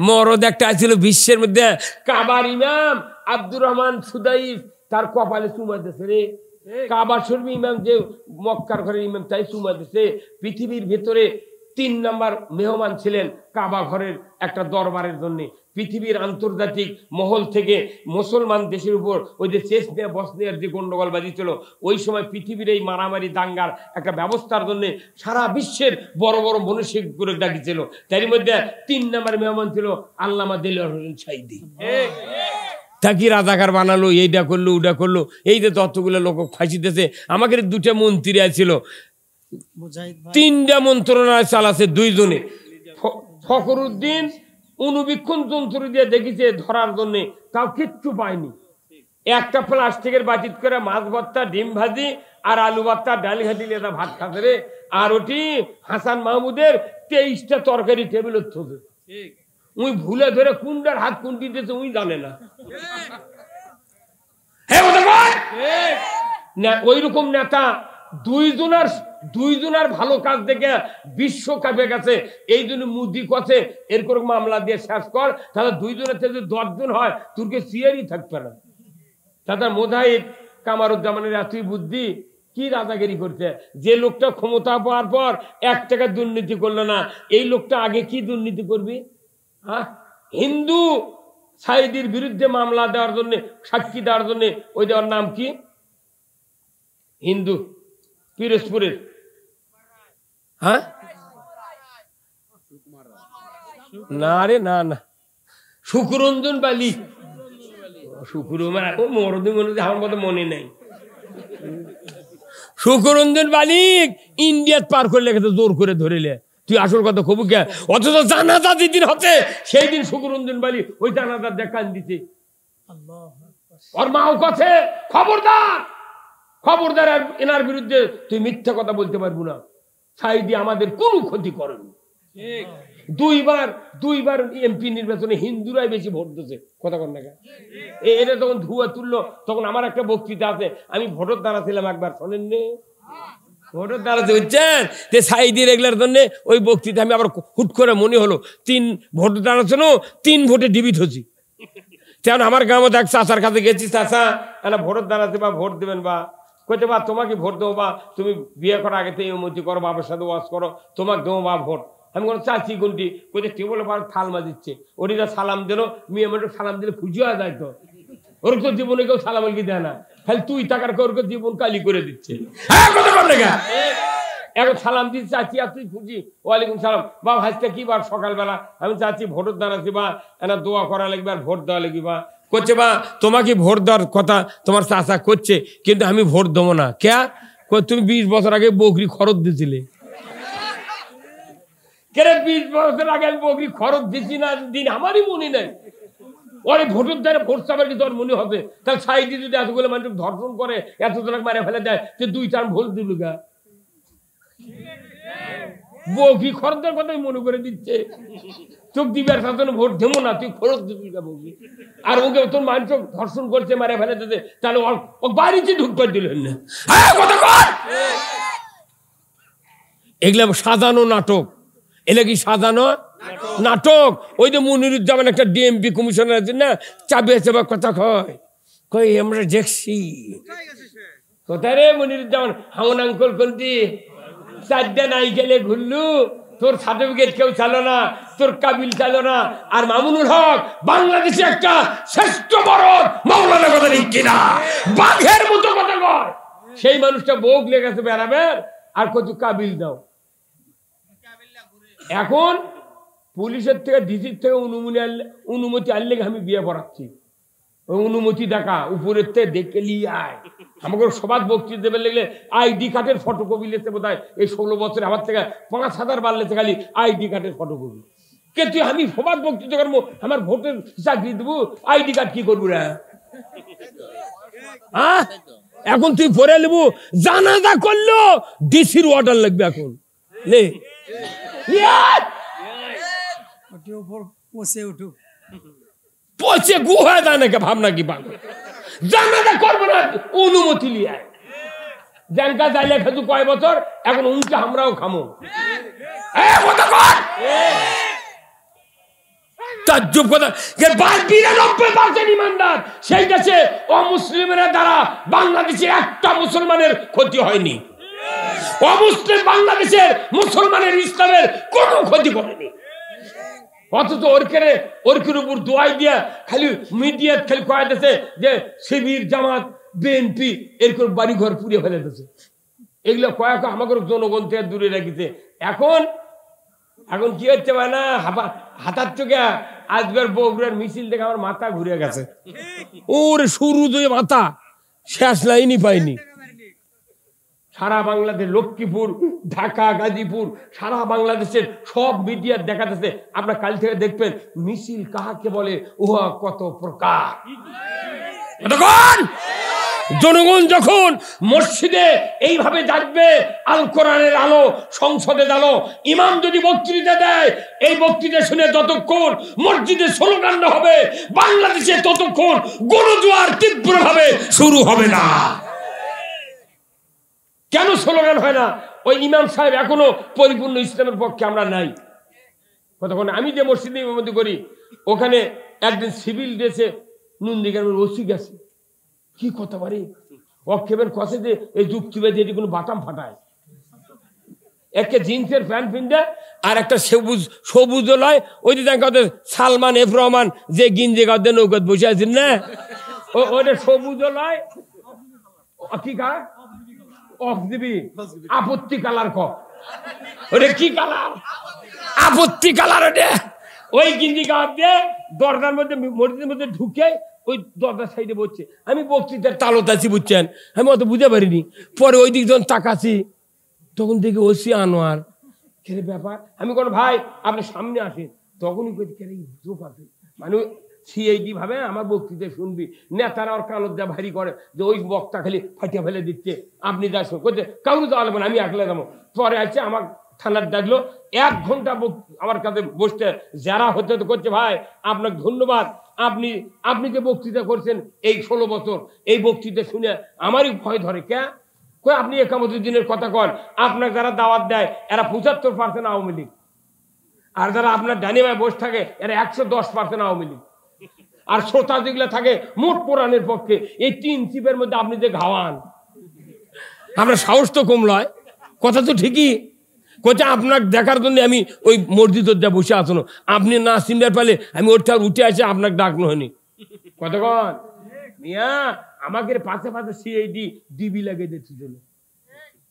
মরদ একটা আসছিল বিশ্বের মধ্যে, কাবার ইমাম আব্দুর রহমান সুদাইফ তার কপালে চুমা দিছে রে, কাবার শরীফ ইমাম যে মক্কার ঘরের ইমাম তাই চুমা দিছে। পৃথিবীর ভেতরে 3 নম্বর মেহমান ছিলেন কাবা ঘরের একটা দরবারের জন্য। পৃথিবীর আন্তর্জাতিক মহল থেকে মুসলমান দেশের উপর ওই যে চেচনিয়া বসনিয়ার যে গন্ডগোল বাজিয়েছিল, ওই সময় পৃথিবীর এই মারামারি দাঙ্গার একটা ব্যবস্থার জন্য সারা বিশ্বের বড় বড় মনীষী করে ডাকিছিল। তার মধ্যে 3 নম্বর মেহমান ছিল আল্লামা দেলোয়ার হোসেন সাঈদী। তাকে রাজাকার বানালো, এইটা করলো ওটা করলো, এই যে ততগুলো লোক ফাঁসিতেছে। আমাকে 2টা মন্ত্রী আছিল, 3টা মন্ত্রণালয় চালাচ্ছে 2 জনে। ফখরুদ্দিন অনুবীক্ষণ যন্ত্র দিয়ে দেখিছে ধরার জন্য, তাও কিচ্ছু পায়নি। একটা প্লাস্টিকের বাটিত করে মাছ ভর্তা, ডিম ভাজি আর আলু ভর্তা, ডাল ঘাটি লেদা ভাত খাতে রে। আর ওটি হাসান মাহমুদের 23টা তরকারি টেবিল থবে, উই ভুলে ধরে কুন্ডার হাত কোন দিতেছে উই জানে না। ওই রকম নেতা 2 জনের ভালো কাজ দেখে বিশ্বকাপে গেছে। এই জন্য মুদি কথা এরকম মামলা দিয়ে শেষ কর, তাহলে 2 জনের থেকে 10 জন হয়, তোরকে সিয়ারই থাকবে না। তাদের মোজাহিদ কামারুজ্জামানের এতই বুদ্ধি, কি রাজাগিরি করছে। যে লোকটা ক্ষমতা পাওয়ার পর 1 টাকা দুর্নীতি করলো না, এই লোকটা আগে কি দুর্নীতি করবি? হ্যাঁ, হিন্দু সাঈদীর বিরুদ্ধে মামলা দেওয়ার জন্য, সাক্ষী দেওয়ার জন্য, ওই দেওয়ার নাম কি, হিন্দু পিরোজপুরের, হ্যাঁ না রে না না, শুকুরঞ্জন বালি, আমার কথা মনে নেই। শুকুরঞ্জন বালিক ইন্ডিয়াত পার করলে জোর করে ধরিলে, তুই আসল কথা কবু কে? অথচ জানাজা যেদিন হচ্ছে সেই দিন শুকুরঞ্জন বালি ওই জানাজার দেখান দিতে, ওর মাও কথা খবরদার খবরদার, এনার বিরুদ্ধে তুই মিথ্যা কথা বলতে পারবো না। সাঈদী আমাদের কোনো ক্ষতি করেনি। 2বার এমপি নির্বাচনে হিন্দুরাই বেশি ভোট দিয়েছে, কথা কর না। এটা যখন ধুয়া তুললো তখন আমার একটা বক্তৃতা আছে, আমি ভোটের দ্বারা ছিলাম একবার, শোনেন নি? ভোটের দ্বারা বুঝছেন যে সাঈদী রেগলার জন্য ওই বক্তৃতা আমি আবার হুট করে মনে হলো 3 ভোটের দ্বারা ছিল, 3 ভোটে ডিবিট হচ্ছি। তেমন আমার গ্রামে দেখ চাচার কাছে গেছি, চাচা এনা ভোটের দাঁড়াতে বা ভোট দেবেন বা কইতে বা তোমাকে ভোট দেবো বা তুমি বিয়ে করার আগে থেকে উন্নতি করো, বাবার সাথে ওয়াজ করো, তোমাকে দেবো বা ভোট। আমি কোনো চাচি কোনটি কইতে টেবলে বার থাল মাজিচ্ছে, ওরিরা সালাম দিল, মেয়ে মেয়ে সালাম দিলে খুঁজে হয়ে যায় তো, ওর তো জীবনে কেউ সালাম কি দেয় না, খালি তুই টাকার ওরকে জীবন কালি করে দিচ্ছে। এখন সালাম দিচ্ছি চাচি আর তুই খুঁজি, ওয়ালাইকুম সালাম বাবা হাসতে কি বার সকালবেলা আমি চাচ্ছি ভোটের দাঁড়াচ্ছি বা এনা দোয়া করা লাগবে আর ভোট দেওয়া লাগবে বা করছে বা তোমাকে ভোট দেওয়ার কথা তোমার চাচা করছে, কিন্তু আমি ভোট দেবো না। কে তুমি 20 বছর আগে বকরি খরচ দিছিলে, কেন 20 বছর আগে আমি বকরি খরচ দিচ্ছি না দিন আমারই মনে নেই। ওরে ভোটের দ্বারা ভোট চাবার কি তোর মনে হবে? তাহলে সাইডে যদি এতগুলো মানুষ ধর্ষণ করে, এতজনকে মারে ফেলে দেয়, যে 2 টার্ম ভোট দিল গা, বকরি খরচের কথাই মনে করে দিচ্ছে। চোখ দিবার শাসনে ভোট দেবো না, তুই খরচ দিবি গা বকরি। আর ওকে তোর মানুষ ধর্ষণ করছে, মারে ফেলে দিতে, তাহলে ও বাড়িতে ঢুকতে দিলেন না। এগুলো সাজানো নাটক, এগুলো কি সাজানো নাটক? ওই যে মনিরুজ্জামান একটা ডিএমপি কমিশনার আছে না, চাবি আছে বা কথা কই আমরা দেখছি কোথায় রে মনিরুজ্জামান হামন আঙ্কল কোনটি 4টা নাই গেলে ঘুরলু, তোর সার্টিফিকেট কেউ চালো না, তোর কাবিল চালো না। আর মামুনুল হক বাংলাদেশে একটা শ্রেষ্ঠ বড় মাওলানা, কথা ঠিক কিনা? বাঘের মতো কথা কয়। সেই মানুষটা বোক লেগেছে বেড়াবেন আর কত কাবিল দাও। এখন পুলিশের থেকে ডিসির থেকে অনুমতি আনলে আমি বিয়ে পড়াচ্ছি, ওই অনুমতি দেখা উপরের থেকে দেখে নিয়ে আয়। আমাকে সবার বক্তৃতা দেবে লাগলে আইডি কার্ডের ফটোকপি লেতে বোধ হয় এই 16 বছর আমার থেকে 5000 বার লেতে খালি আইডি কার্ডের ফটোকপি। কে তুই আমি সবার বক্তৃতা করবো, আমার ভোটের চাকরি দেবো, আইডি কার্ড কি করবো রে? হ্যাঁ এখন তুই পড়ে নেবো, জানাজা করলো ডিসির অর্ডার লাগবে এখন লে পচে গুহা যায় নাকি ভাবনা কি পাগল, জানাজা করবো না অনুমতি লিয়ে জানকা যাইলে খেতু কয় বছর এখন উনকে আমরাও খামো। তাজ্জব কথা, 92% ইমানদার সেই দেশে অমুসলিমের দ্বারা বাংলাদেশে একটা মুসলমানের ক্ষতি হয়নি। অমুসলিম বাংলাদেশের মুসলমানের ইসলামের কোনো ক্ষতি করেনি, অথচ ওরকের উপর দোয়াই দিয়া খালি মিডিয়া খালি কয়া দিয়েছে যে শিবির জামাত বিএনপি এরকম বাড়ি ঘর পুড়িয়ে ফেলে দিয়েছে। এগুলো কয়েক আমাকে জনগণ থেকে দূরে রেখেছে। এখন কি হচ্ছে না হাতার চোখে আজকের বগুড়ার মিছিল দেখে আমার মাথা ঘুরে গেছে। ওর শুরু দিয়ে মাথা শেষ লাইনই পাইনি। সারা বাংলাদেশ, লক্ষ্মীপুর, ঢাকা, গাজীপুর, সারা বাংলাদেশের সব মিডিয়া দেখাতেছে। আপনার কাল থেকে দেখবেন মিছিল কাহাকে বলে, উহা কত প্রকার। জনগণ যখন মসজিদে এইভাবে যাবে, আল কোরআনের আলো, সংসদে আলো, ইমাম যদি বক্তৃতা দেয়, এই বক্তৃতা শুনে যতক্ষণ মসজিদে স্লোগান না হবে বাংলাদেশে, ততক্ষণ গণজোয়ার তীব্রভাবে শুরু হবে না। কেন স্লোগান হয় না? ওই ইমাম সাহেব এখনো পরিপূর্ণ ইসলামের পক্ষে আমরা নাই। কতক্ষণ আমি যে মসজিদে ইমামতি করি, ওখানে একদিন সিভিল ড্রেসে নন্দীগ্রামের ওসি গেছে। কি কথা পারে অক্ষেপের কষে যে এই যুক্তি এটি কোনো বাটাম ফাটায়, একটা জিন্সের প্যান্ট পিনতে আর একটা সবুজ লয়। ওই যে সালমান এফ রহমান যে গিঞ্জে গাঁদে নৌকাত বসে আছেন না, ওটা সবুজ লয়। কি কালার? অফ দিবি আপত্তি কালার ক, ওটা কি কালার? আপত্তি কালার। ওটা ওই গিঞ্জি গাঁদ দিয়ে দরজার মধ্যে মসজিদের মধ্যে ঢুকে ওই দরজার সাইডে বসছে। আমি বক্তৃতার তালত আছি, বুঝছেন, আমি অত বুঝতে পারিনি। পরে ওই দিক যখন তাকাছি তখন দেখি ওসি আনোয়ার। কেরে ব্যাপার? আমি কোনো ভাই আপনি সামনে আসেন। তখনই চোখ আছে মানে সিআইডি ভাবে আমার বক্তৃতা শুনবি, নেতারা ওর কানত যা ভারী করে যে ওই বক্তা খালি ফাটিয়ে ফেলে দিচ্ছে, আপনি যা করতে কাউকে যাওয়া লাগবে না, আমি একলা যাবো। পরে আছে আমার থানার ডাকলো, 1 ঘন্টা আমার কাছে বসতে যারা হতে করছে। ভাই আপনাকে ধন্যবাদ, আপনি যে বক্তৃতা করছেন এই 16 বছর, এই বক্তৃতা শুনে আমারই ভয় ধরে। কে কই আপনি একামতুদ্দিনের কথা কন? আপনার যারা দাওয়াত দেয় এরা 75% আওয়ামী লীগ, আর যারা আপনার ডানি ভাই বসে থাকে এরা 110% আওয়ামী লীগ। আর শ্রোতা যেগুলো থাকে মোট কোরআনের পক্ষে, এই 3 চিপের মধ্যে আপনি যে ঘাওয়ান, আমরা সাহস তো কম লয়, কথা তো ঠিকই। কোথা আপনার দেখার জন্য আমি ওই মসজিদের যা বসে আসনো, আপনি না চিনতে পারলে আমি ওর ঠার উঠে আসে আপনাকে ডাকনো হয়নি। কতক্ষণ মিয়া আমাকে পাশে পাশে সিআইডি ডিবি লাগিয়ে দিচ্ছি,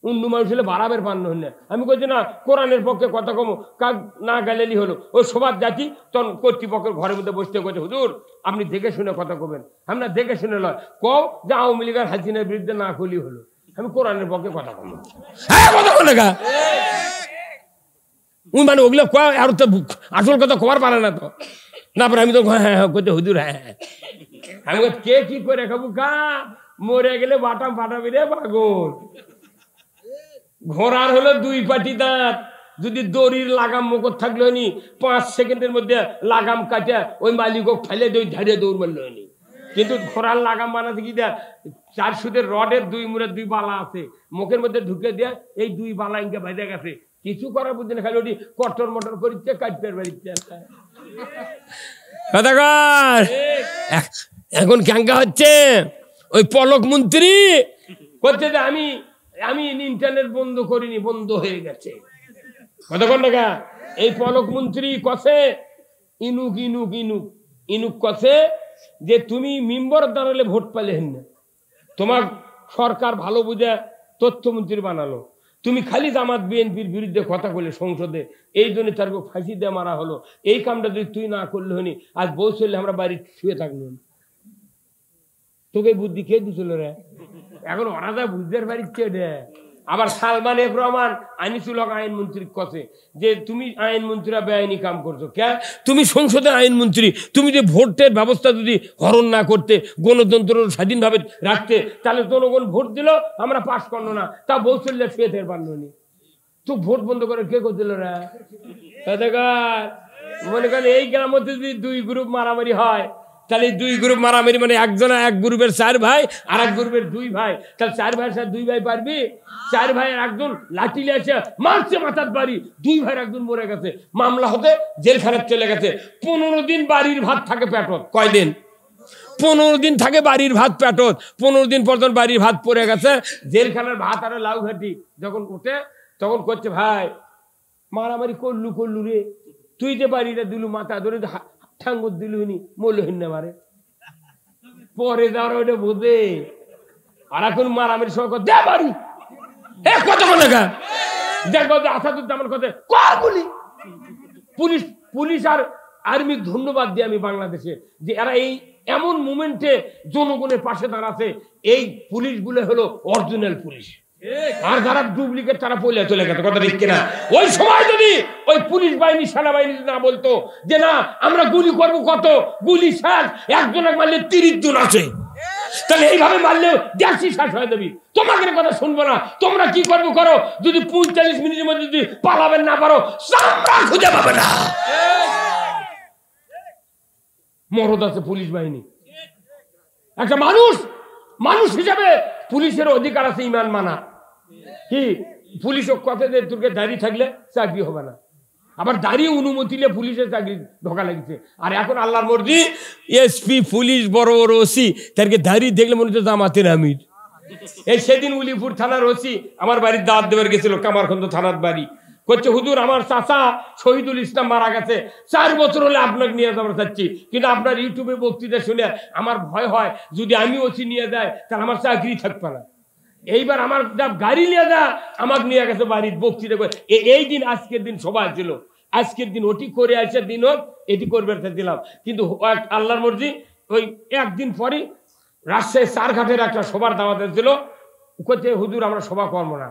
অন্য মানুষ হলে বাড়াবের পান্ন হন না। আমি বলছি না কোরআনের পক্ষে কথা কম, কাজ না গেলেই হলো। ওই সবার জাতি তখন কর্তৃপক্ষের ঘরের মধ্যে বসতে করছে, হুজুর আপনি দেখে শুনে কথা কবেন। আমরা দেখে শুনে লয় কও যে আওয়ামী লীগের হাসিনার বিরুদ্ধে না করলেই হলো, আমি কোরআনের পক্ষে কথা কম। হ্যাঁ কথা বলে গা মানে ওগুলো আর তো আসল কথা কবার পারে না তো। না পরে আমি তো হ্যাঁ হ্যাঁ করতে হুজুর হ্যাঁ হ্যাঁ। আমি কে কি করে খাবো কা, মরে গেলে বাটাম ফাটাবি রে পাগল। ঘোড়ার হলো 2 পাটি দাঁত, যদি দড়ির লাগাম মুখর থাকলো নি 5 সেকেন্ডের মধ্যে লাগাম কাটে ওই মালিক ফেলে দই ঝাড়ে দৌড় মারলো নি। কিন্তু ঘোড়ার লাগাম বানাতে কি দেয়, 4 সুদের রডের 2 মুড়ে 2 বালা আছে, মুখের মধ্যে ঢুকে দেয়, এই 2 বালা ইনকে বাইরে গেছে, কিছু করার বুঝছে না, খালি ওটি কটর মটর করিচ্ছে কাটতে বাড়িচ্ছে। এখন ক্যাঙ্কা হচ্ছে ওই পলক মন্ত্রী করছে যে আমি ইন্টারনেট বন্ধ করিনি, বন্ধ হয়ে গেছে। কতক্ষণ টাকা এই পলক মন্ত্রী কছে ইনুক ইনুক ইনুক ইনুক কছে যে তুমি মেম্বার দাঁড়ালে ভোট পালে হেন না, তোমার সরকার ভালো বুঝে তথ্যমন্ত্রী বানালো, তুমি খালি জামাত বিএনপির বিরুদ্ধে কথা বলে সংসদে, এই জন্য তার ফাঁসি দিয়ে মারা হলো। এই কামটা যদি তুই না করলে হনি, আজ বউ চললে আমরা বাড়ি শুয়ে থাকলো। তোকে বুদ্ধি খেয়ে দিছিল রে, এখন ওরা যা বুঝতে পারিচ্ছে রে। আবার সালমান এফ রহমান আনিসুল হক আইনমন্ত্রী কছে যে তুমি আইনমন্ত্রীরা বেআইনি কাম করছো। কে তুমি সংসদের আইনমন্ত্রী, তুমি যে ভোটের ব্যবস্থা যদি হরণ না করতে, গণতন্ত্র স্বাধীনভাবে রাখতে, তাহলে জনগণ ভোট দিল, আমরা পাশ করলো না, তা বউ চললে শুয়ে থাকতে পারলো নি। তো ভোট বন্ধ করে কে করছিল রে? মনে করেন এই গ্রামের মধ্যে যদি 2 গ্রুপ মারামারি হয়, তাহলে 2 গ্রুপ মারামারি মানে একজনা এক গ্রুপের 4 ভাই আর এক গ্রুপের 2 ভাই, তাহলে 4 ভাইয়ের সাথে 2 ভাই পারবি? 4 ভাইয়ের একজন লাঠি লিয়েছে মারছে মাথার বাড়ি, 2 ভাইয়ের একজন মরে গেছে, মামলা হতে জেলখানায় চলে গেছে। 15 দিন বাড়ির ভাত থাকে পেটত। কয়দিন? 15 দিন থাকে বাড়ির ভাত পেটত। 15 দিন পর বাড়ির ভাত পড়ে গেছে, জেলখানার ভাত আর লাউ ঘাটি যখন উঠে তখন করছে ভাই মারামারি করলু রে, তুই যে বাড়িটা দিলু মাথা ধরে ঠাঙ্গুর দিলুনি মূল্যহীন না মারে, পরে যাওয়ার ওইটা বোঝে। আর এখন মারামারি সময় দে বাড়ি কত দেখা দেখো আসাদুজ্জামান কথা বলি। পুলিশ আর আর্মির ধন্যবাদ দিই আমি বাংলাদেশে, যে এরা এই এমন মুমেন্টে জনগণের পাশে দাঁড়াচ্ছে। এই পুলিশগুলো হলো অরিজিনাল পুলিশ, আর যারা ডুপ্লিকেট তারা পড়লে চলে গেছে। কথা ঠিক কিনা? ওই সময় যদি ওই পুলিশ বাহিনী সেনাবাহিনী না বলতো যে না আমরা গুলি করবো, কত গুলি শেষ, একজনে মারলে 30 জন আছে, তাহলে এইভাবে মারলে দেশই শেষ হয়ে যাবি। তোমাকে কথা শুনবো না, তোমরা কি করবো করো, যদি 45 মিনিটের মধ্যে যদি পালাবেন না পারো চামড়া খুঁজে পাবে না। মরদ আছে পুলিশ বাহিনী। একটা মানুষ হিসাবে পুলিশের অধিকার আছে ইমান মানা। কি পুলিশ কথা যে তোকে দাঁড়িয়ে থাকলে চাকরি হবে না, আবার দাঁড়িয়ে অনুমতি নিয়ে পুলিশের চাকরি ঢোকা লাগছে। আর এখন আল্লাহর মর্জি এসপি পুলিশ বড় বড় ওসি তাদেরকে দাঁড়িয়ে দেখলে মনে হচ্ছে জামাতের আমির। এই সেদিন উলিপুর থানার ওসি আমার বাড়ির দাওয়াত দেবার গেছিল, কামারখন্দ থানার বাড়ি। করছে হুজুর আমার চাচা শহীদুল ইসলাম মারা গেছে, 4 বছর হলে আপনাকে নিয়ে যাবো চাচ্ছি, কিন্তু আপনার ইউটিউবে বক্তৃতা শুনে আমার ভয় হয় যদি আমি ওসি নিয়ে যাই তাহলে আমার চাকরি থাকবে না। এইবার আমার যা গাড়ি নিয়ে যা আমাকে নিয়ে গেছে বাড়ির বক্তৃতা করে। এই দিন আজকের দিন সবাই ছিল, আজকের দিন ওটি করে আসে দিন হোক এটি করবে দিলাম। কিন্তু আল্লাহর মর্জি ওই একদিন পরই রাজশাহী চারঘাটের একটা সবার দাওয়াত ছিল, করছে হুজুর আমরা সভা করবো না,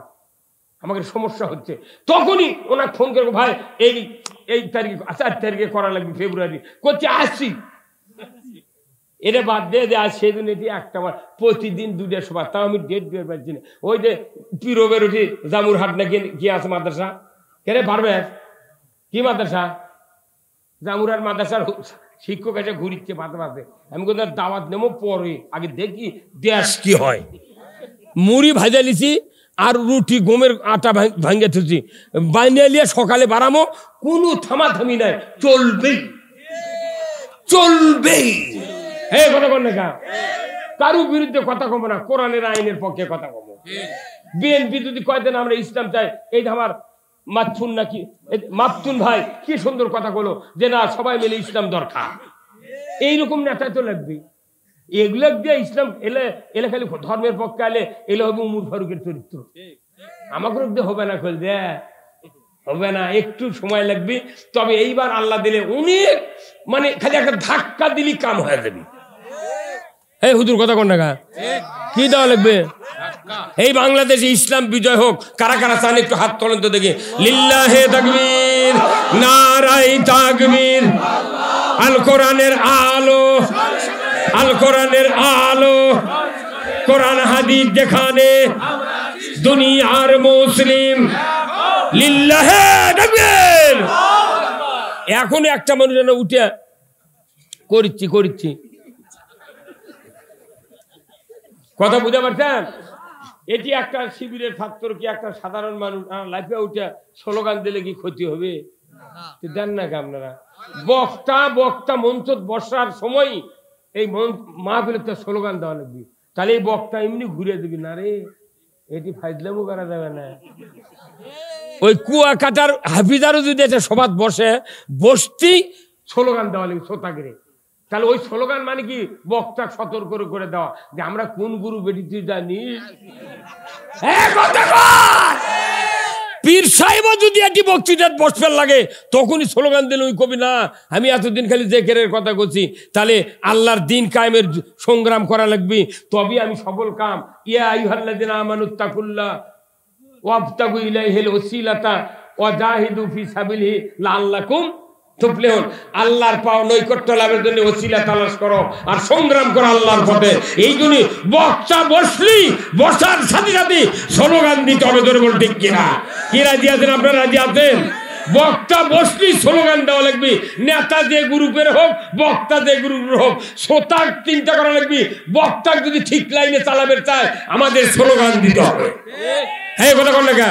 আমাকে সমস্যা হচ্ছে। তখনই ওনার ফোন করবো ভাই এই তারিখে 4 তারিখে করা লাগবে ফেব্রুয়ারি, করছে আসছি। এটা বাদ দিয়ে আজ সেদিন এটি একটা প্রতিদিন 2টা সভা, তাও আমি ডেট দিয়ে পারছি না। ওই যে পিরোবের উঠি জামুরহাট নাকি কি আছে মাদ্রাসা, কেন পারবে কি মাদ্রাসা? জামুরহাট মাদ্রাসার শিক্ষক এসে ঘুরিচ্ছে মাঝে মাঝে। আমি কোথাও দাওয়াত নেবো পরে, আগে দেখি দেশ কি হয়। মুড়ি ভাজা লিছি আর রুটি গমের আটা ভাঙ্গে থুছি, বানিয়ে নিয়ে সকালে বাড়ামো, কোনো থামাথামি নাই, চলবেই। হ্যাঁ কথা বল না, কারো বিরুদ্ধে কথা কমো না, কোরআনের আইনের পক্ষে কথা কমো। বিএনপি যদি কয়দিন আমরা ইসলাম চাই, এই আমার মাতফুন নাকি মাপতুন ভাই কি সুন্দর কথা বলো যে না সবাই মিলে ইসলাম দরকার, এইরকম নেতা তো লাগবে। এগুলো দিয়ে ইসলাম এলে খালি ধর্মের পক্ষে এলে এলে হবে উমর ফারুকের চরিত্র। আমাকে দিয়ে হবে না, খোল দে হবে না, একটু সময় লাগবে। তবে এইবার আল্লাহ দিলে অনেক মানে খালি একটা ধাক্কা দিলি কাম হয়ে যাবে। এই হুজুর কথা কোন না কি দেওয়া লাগবে? এই বাংলাদেশে ইসলাম বিজয় হোক। কারা কারা চান একটু হাত তোলেন তো দেখি। লিল্লাহে তাকবীর, নারায়ে তাকবীর। আল কোরআনের আলো, আল কোরআনের আলো, কোরআন হাদিস যেখানে দুনিয়ার মুসলিম। লিল্লাহে তাকবীর। এখন একটা মানুষ যেন উঠে করিচ্ছি কথা বুঝতে পারছেন? এটি একটা শিবিরের ছাত্র কি একটা সাধারণ মানুষ লাইফে উঠে স্লোগান দিলে কি ক্ষতি হবে? দেন না কি আপনারা? বক্তা মঞ্চ বসার সময় এই মাহফিলের স্লোগান দেওয়া লাগবে, তাহলে এই বক্তা এমনি ঘুরে দিবি না রে, এটি ফাইজলামও করা যাবে না। ওই কুয়াকাটার হাফিজারও যদি এটা সবাত বসতি স্লোগান দেওয়া লাগবে শ্রোতাগিরে, তাহলে ওই স্লোগান মানে কি বক্তা সতর্ক করে দেওয়া যে আমরা কোন গুরু বেটি তুই জানিস। পীর সাহেব যদি এটি বক্তৃতার বসবার লাগে তখনই স্লোগান দিল ওই কবি না আমি এতদিন খালি জেকেরের কথা বলছি, তাহলে আল্লাহর দিন কায়েমের সংগ্রাম করা লাগবে, তবে আমি সফল কাম। ইয়া আইয়ুহাল্লাযিনা আমানুত্তাকুল্লাহ ওয়াবতাগু ইলাইহিল ওসিলাতা ওয়া জাহিদু ফি সাবিলিহি লাআল্লাকুম তুফলিহুন। আল্লাহর পাও নৈকট্য লাভের জন্য ওসিলা তালাশ করো আর সংগ্রাম করো আল্লাহর পথে। এই জন্য বক্তা বসার সাথে সাথে স্লোগান দিতে হবে। ধরে বল ঠিক কিনা? কি রাজি আছেন আপনারা? রাজি আছেন? বক্তা বসলি স্লোগান দেওয়া লাগবে। নেতা যে গ্রুপের হোক, বক্তা যে গ্রুপের হোক, শ্রোতার চিন্তা করা লাগবে বক্তা যদি ঠিক লাইনে চালাবে চায় আমাদের স্লোগান দিতে হবে। হ্যাঁ কথা বল না।